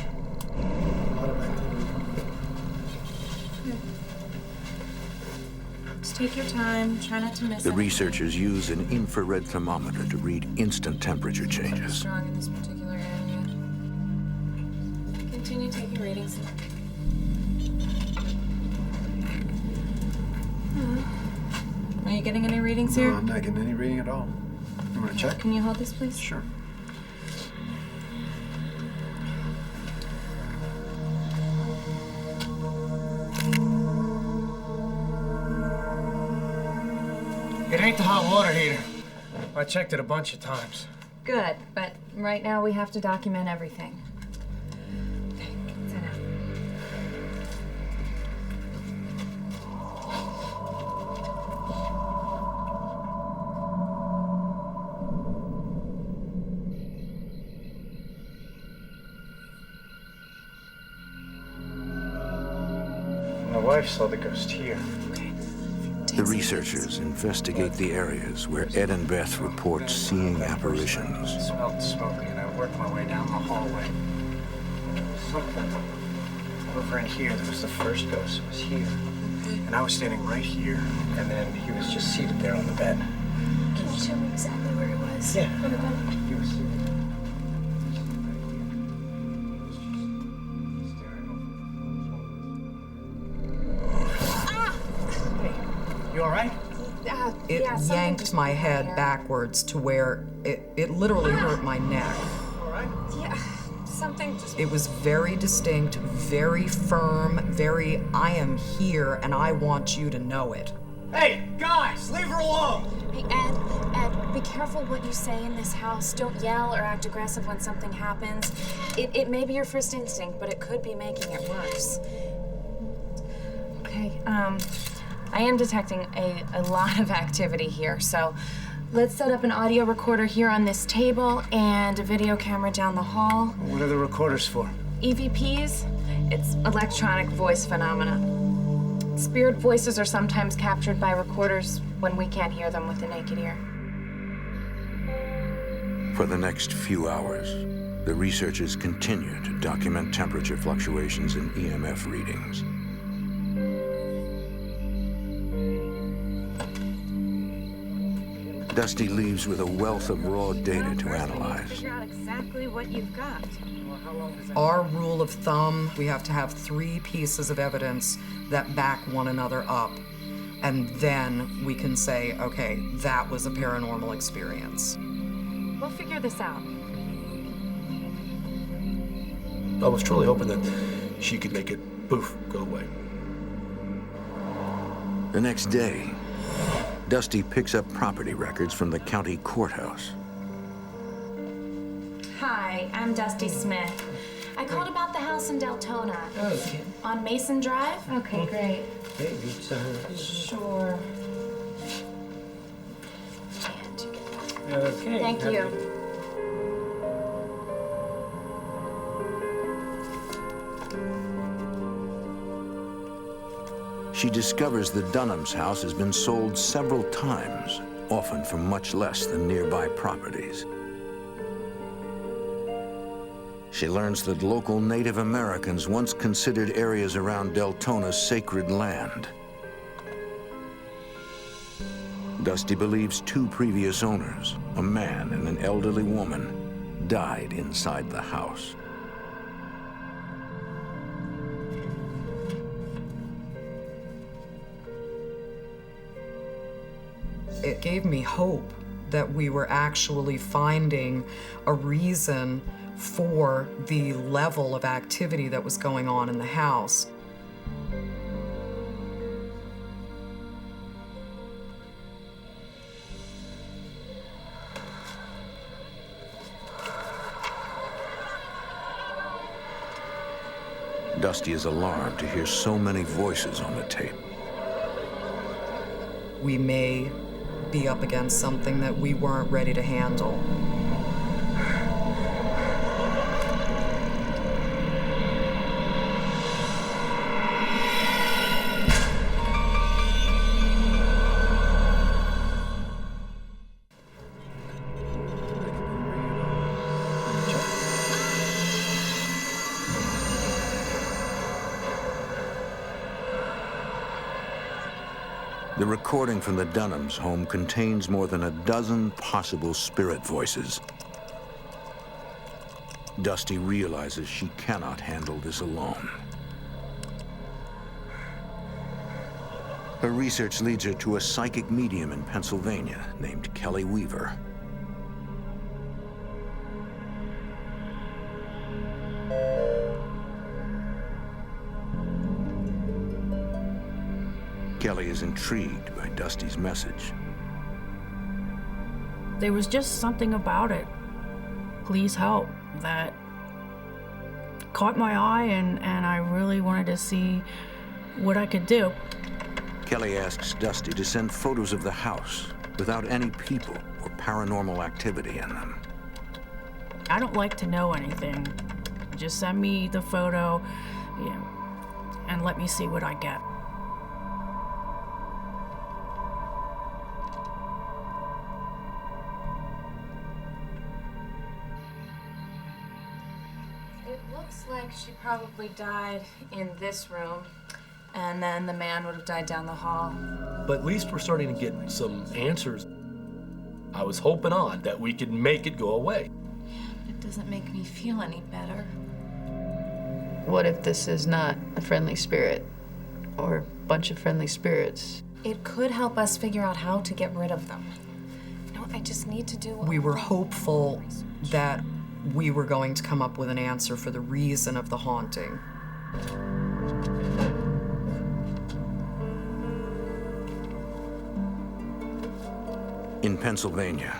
Just take your time, try not to miss The it. researchers use an infrared thermometer to read instant temperature changes. Strong in this particular area. Continue taking readings. Are you getting any readings here? No, I'm not getting any reading at all. You want to check? Can you hold this, please? Sure. It ain't the hot water heater. I checked it a bunch of times. Good, but right now we have to document everything. Okay, sit down. My wife saw the ghost here. The researchers investigate the areas where Ed and Beth report seeing apparitions. I smelled smoke and I worked my way down the hallway. Something Over in here, there was the first ghost. It was here. And I was standing right here, and then he was just seated there on the bed. Can you show me exactly where it was? Yeah. On the bed? He was seated. You all right? It yanked my head backwards to where it literally hurt my neck. All right? Yeah, something just... It was very distinct, very firm, very, I am here and I want you to know it. Hey, guys, leave her alone! Hey, Ed, be careful what you say in this house. Don't yell or act aggressive when something happens. It may be your first instinct, but it could be making it worse. Okay, I am detecting a lot of activity here, so let's set up an audio recorder here on this table and a video camera down the hall. What are the recorders for? EVPs? It's electronic voice phenomena. Spirit voices are sometimes captured by recorders when we can't hear them with the naked ear. For the next few hours, the researchers continue to document temperature fluctuations in EMF readings. Dusty leaves with a wealth of raw data to analyze. Figure out exactly what you've got. Our rule of thumb, we have to have 3 pieces of evidence that back one another up. And then we can say, okay, that was a paranormal experience. We'll figure this out. I was truly hoping that she could make it, poof, go away. The next day, Dusty picks up property records from the county courthouse. Hi, I'm Dusty Smith. I called about the house in Deltona. Okay. On Mason Drive? Okay, great. Hey, pizza. Sure. Okay. Thank you. She discovers the Dunham's house has been sold several times, often for much less than nearby properties. She learns that local Native Americans once considered areas around Deltona sacred land. Dusty believes 2 previous owners, a man and an elderly woman, died inside the house. It gave me hope that we were actually finding a reason for the level of activity that was going on in the house. Dusty is alarmed to hear so many voices on the tape. We may be up against something that we weren't ready to handle. The recording from the Dunham's home contains more than a dozen possible spirit voices. Dusty realizes she cannot handle this alone. Her research leads her to a psychic medium in Pennsylvania named Kelly Weaver. Kelly is intrigued by Dusty's message. There was just something about it, please help, that caught my eye, and I really wanted to see what I could do. Kelly asks Dusty to send photos of the house without any people or paranormal activity in them. I don't like to know anything. Just send me the photo, and let me see what I get. It looks like She probably died in this room, and then the man would have died down the hall. But at least we're starting to get some answers. I was hoping on that we could make it go away. It doesn't make me feel any better. What if this is not a friendly spirit or a bunch of friendly spirits? It could help us figure out how to get rid of them. No, I just need to do what We were hopeful that we were going to come up with an answer for the reason of the haunting. In Pennsylvania,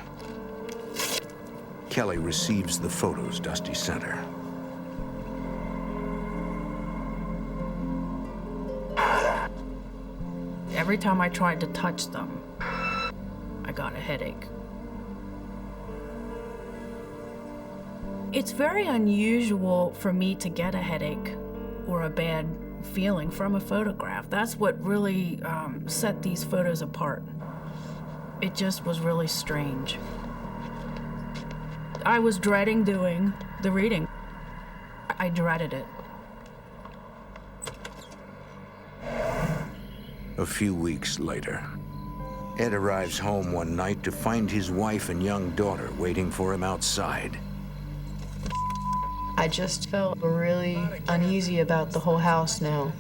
Kelly receives the photos Dusty sent her. Every time I tried to touch them, I got a headache. It's very unusual for me to get a headache or a bad feeling from a photograph. That's what really set these photos apart. It just was really strange. I was dreading doing the reading. I dreaded it. A few weeks later, Ed arrives home one night to find his wife and young daughter waiting for him outside. I just felt really uneasy about the whole house now.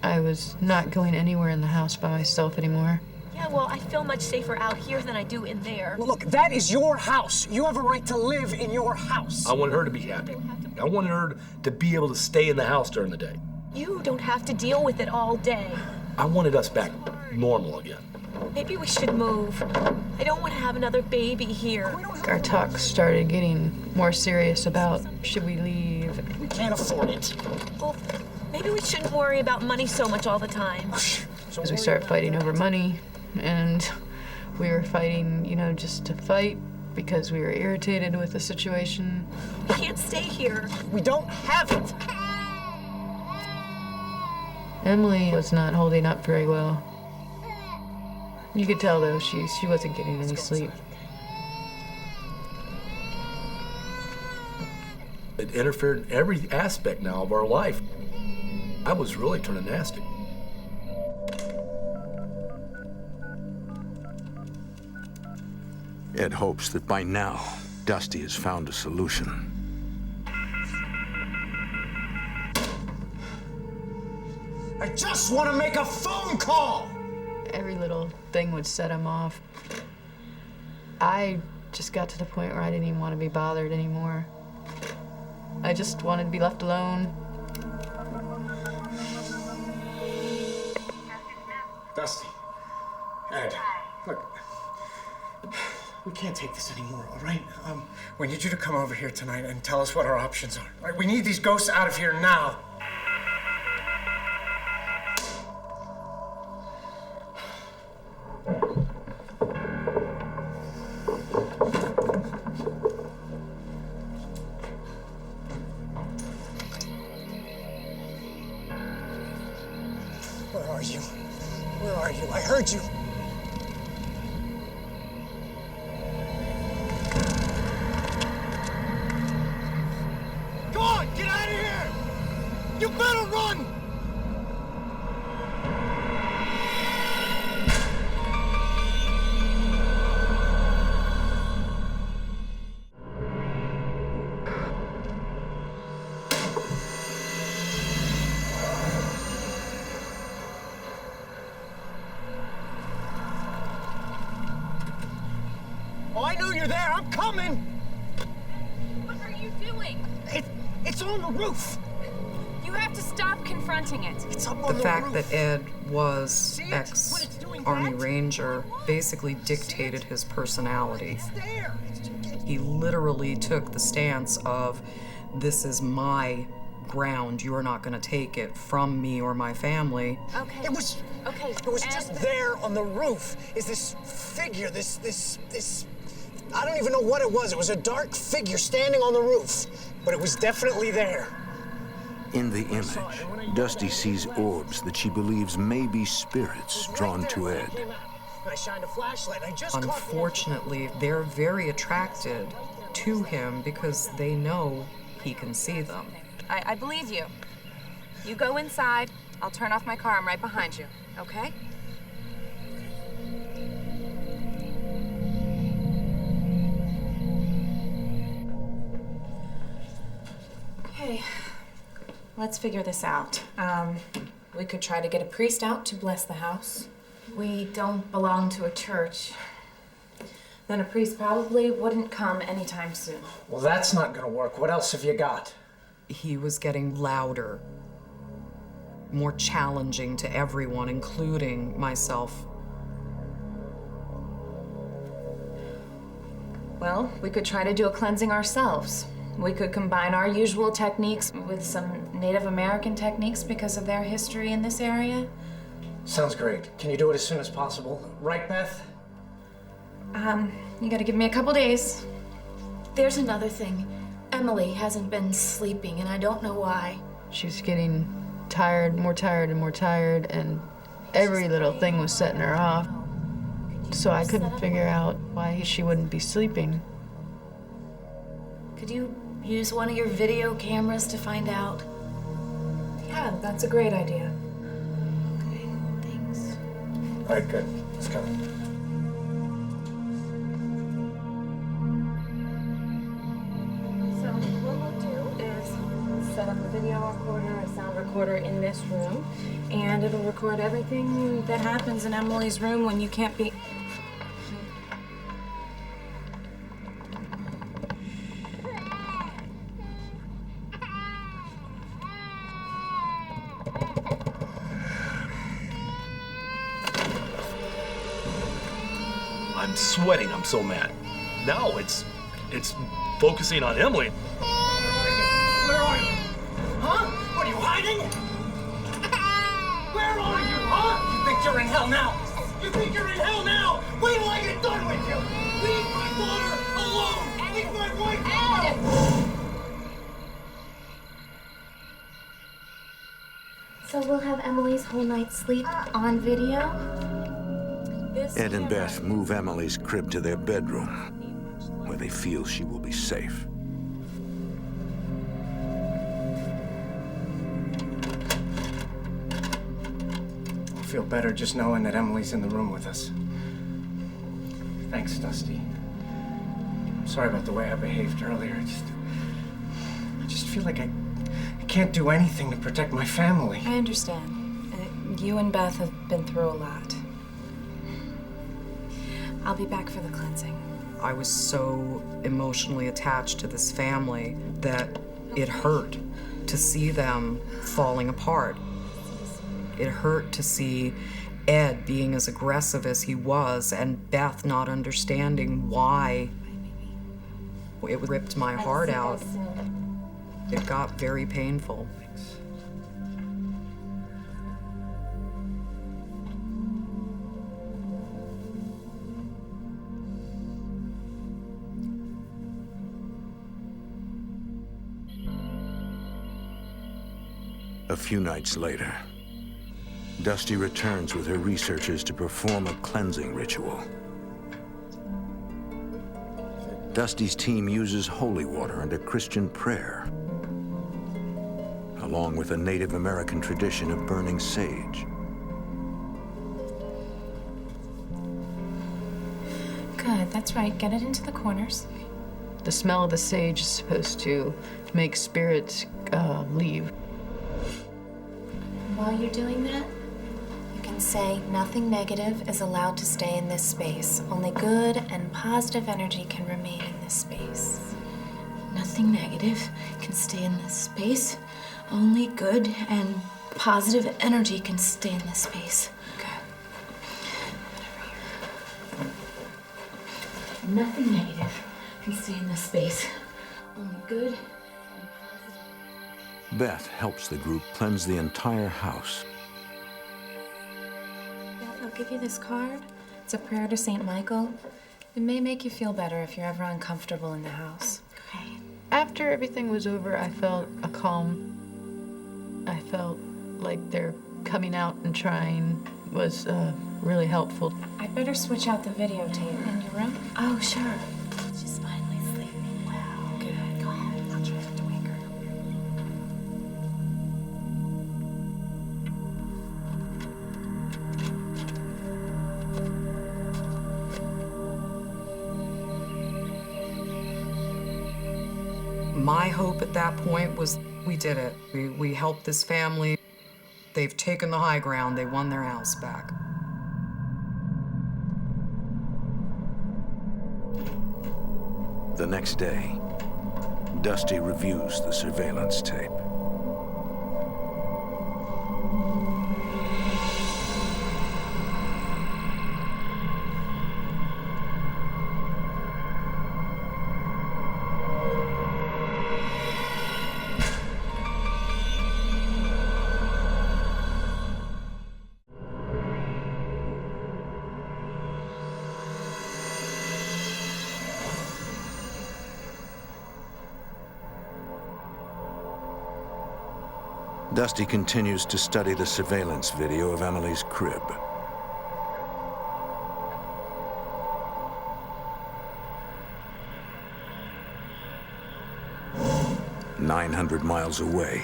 I was not going anywhere in the house by myself anymore. Yeah, well, I feel much safer out here than I do in there. Look, that is your house. You have a right to live in your house. I wanted her to be happy. I wanted her to be able to stay in the house during the day. You don't have to deal with it all day. I wanted us back normal again. Maybe we should move. I don't want to have another baby here. Our talk started getting more serious about should we leave. We can't afford it. Well, maybe we shouldn't worry about money so much all the time. As we started fighting over money, and we were fighting, you know, just to fight because we were irritated with the situation. We can't stay here. We don't have it. Emily was not holding up very well. You could tell, though, she wasn't getting any sleep. It interfered in every aspect now of our life. I was really turning nasty. Ed hopes that by now, Dusty has found a solution. I just want to make a phone call. Every little thing would set him off. I just got to the point where I didn't even want to be bothered anymore. I just wanted to be left alone. Dusty. Ed. Look. We can't take this anymore, all right? We need you to come over here tonight and tell us what our options are. All right? We need these ghosts out of here now. Where are you? Where are you? I heard you. Come on, get out of here! You better run! Oh, I know you're there. I'm coming. What are you doing? It's on the roof. You have to stop confronting it. It's up The on the fact roof. that Ed was ex-Army Ranger basically dictated his personality. He literally took the stance of, this is my ground, you're not gonna take it from me or my family. Okay. It was just there on the roof. Is this figure, this I don't even know what it was. It was a dark figure standing on the roof, but it was definitely there. In the image, Dusty sees orbs that she believes may be spirits drawn to Ed. I shined a flashlight. I just Unfortunately, they're very attracted to him because they know he can see them. I believe you. You go inside. I'll turn off my car. I'm right behind you, okay? Okay, let's figure this out. We could try to get a priest out to bless the house. We don't belong to a church. Then a priest probably wouldn't come anytime soon. Well, that's not gonna work. What else have you got? He was getting louder, more challenging to everyone, including myself. Well, we could try to do a cleansing ourselves. We could combine our usual techniques with some Native American techniques because of their history in this area. Sounds great. Can you do it as soon as possible? Right, Beth? You gotta give me a couple days. There's another thing. Emily hasn't been sleeping, and I don't know why. She's getting tired, more tired and more tired, and every little thing was setting her off. So I couldn't figure out why she wouldn't be sleeping. Could you use one of your video cameras to find out? Yeah, that's a great idea. Okay, thanks. All right, good. Let's go. So what we'll do is set up a video recorder, a sound recorder in this room, and it'll record everything that happens in Emily's room when you can't be... I'm sweating, I'm so mad. Now it's focusing on Emily. Where are you? Huh? What, are you hiding? Where are you, huh? You think you're in hell now? You think you're in hell now? Wait till I get done with you! Leave my daughter alone! Leave my wife alone! So we'll have Emily's whole night's sleep on video? Ed and Beth move Emily's crib to their bedroom, where they feel she will be safe. I feel better just knowing that Emily's in the room with us. Thanks, Dusty. I'm sorry about the way I behaved earlier. I just feel like I can't do anything to protect my family. I understand. You and Beth have been through a lot. I'll be back for the cleansing. I was so emotionally attached to this family that it hurt to see them falling apart. It hurt to see Ed being as aggressive as he was and Beth not understanding why. It ripped my heart out. It got very painful. A few nights later, Dusty returns with her researchers to perform a cleansing ritual. Dusty's team uses holy water and a Christian prayer, along with a Native American tradition of burning sage. Good, that's right. Get it into the corners. The smell of the sage is supposed to make spirits leave. While you're doing that, you can say nothing negative is allowed to stay in this space. Only good and positive energy can remain in this space. Nothing negative can stay in this space. Only good and positive energy can stay in this space. Nothing negative can stay in this space. Only good. Beth helps the group cleanse the entire house. Beth, I'll give you this card. It's a prayer to St. Michael. It may make you feel better if you're ever uncomfortable in the house. Okay. After everything was over, I felt a calm. I felt like their coming out and trying was really helpful. I'd better switch out the videotape in your room. Oh, sure. She's finally sleeping well. Good. Go ahead. I'll try to wake her. My hope at that point was we did it. We helped this family. They've taken the high ground. They won their house back. The next day, Dusty reviews the surveillance tape. Dusty continues to study the surveillance video of Emily's crib. "900 miles away,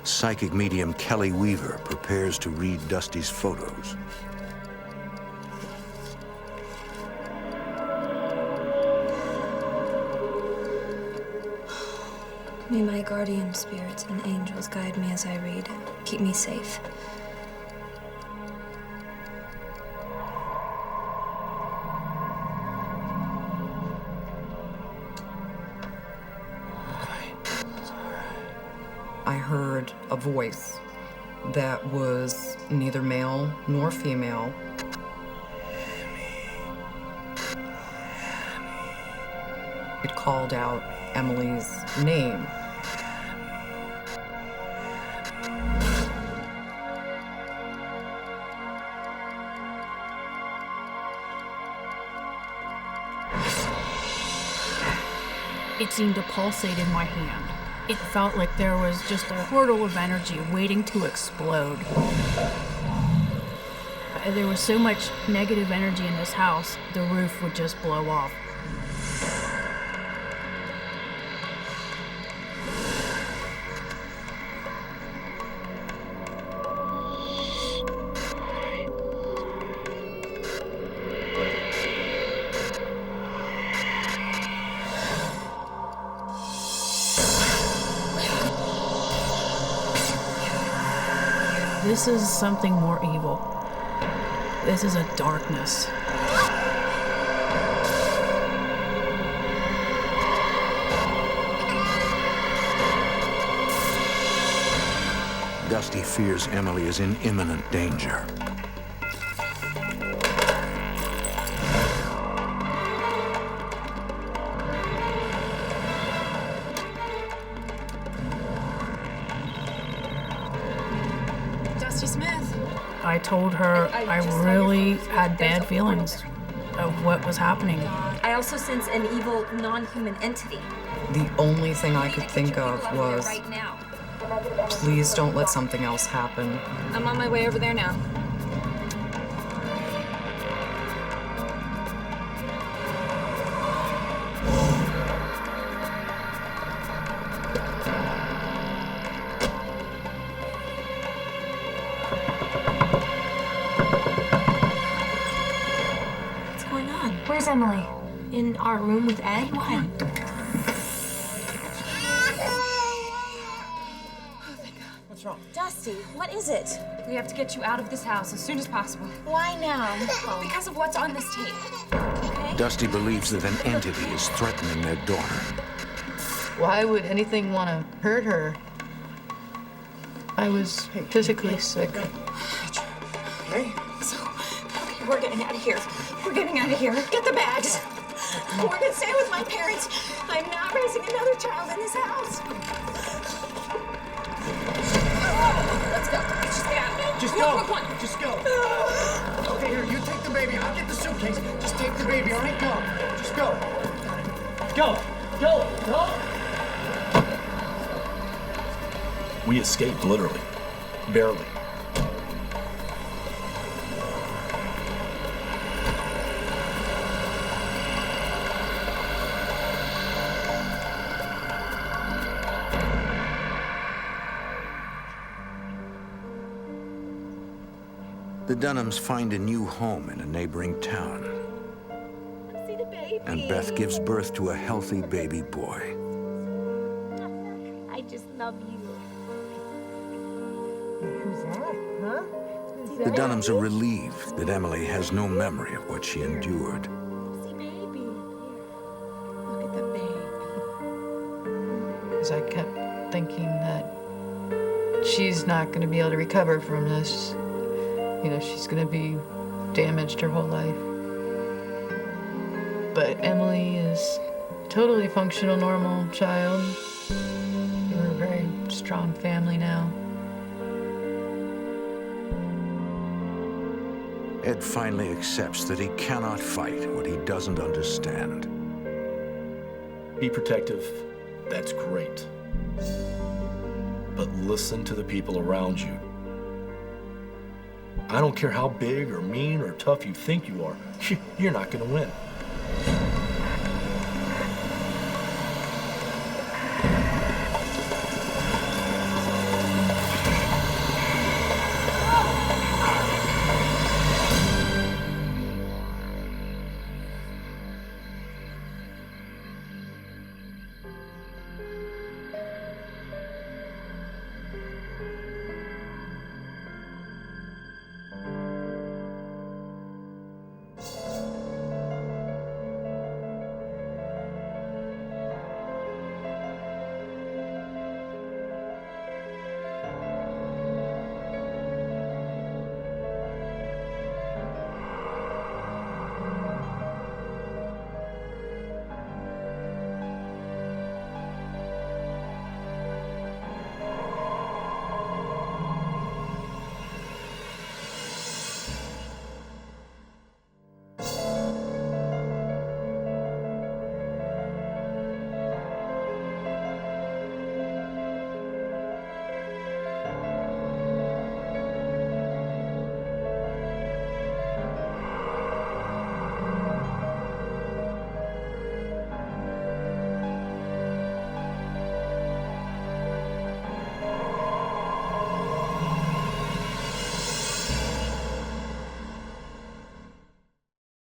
psychic medium Kelly Weaver prepares to read Dusty's photos. May my guardian spirits and angels guide me as I read. Keep me safe. I heard a voice that was neither male nor female. It called out Emily's name. It seemed to pulsate in my hand. It felt like there was just a portal of energy waiting to explode. There was so much negative energy in this house, the roof would just blow off. This is something more evil. This is a darkness. Dusty fears Emily is in imminent danger. I told her I really had bad feelings of what was happening. I also sense an evil, non-human entity. The only thing I could think of was, Right now. please don't let something else happen. I'm on my way over there now. Where's Emily? In our room with Ed? Why? What's wrong? Dusty, what is it? We have to get you out of this house as soon as possible. Why now? Because of what's on this tape. Dusty believes that an entity is threatening their daughter. Why would anything want to hurt her? I was physically sick. Okay? We're getting out of here. We're getting out of here. Get the bags. We're gonna stay with my parents. I'm not raising another child in this house. Let's go. Let's just get out. Just go. Just go. Okay, here, you take the baby. I'll get the suitcase. Just take the baby, all right? Go. Just go. Go. Go. Go. We escaped, literally. Barely. The Dunhams find a new home in a neighboring town. See the baby. And Beth gives birth to a healthy baby boy. love you. Who's that, huh? The Dunhams are relieved that Emily has no memory of what she endured. See, baby. Look at the baby. Because I kept thinking that she's not going to be able to recover from this. You know, she's going to be damaged her whole life. But Emily is a totally functional, normal child. We're a very strong family now. Ed finally accepts that he cannot fight what he doesn't understand. Be protective, that's great. But listen to the people around you. I don't care how big or mean or tough you think you are, you're not gonna win.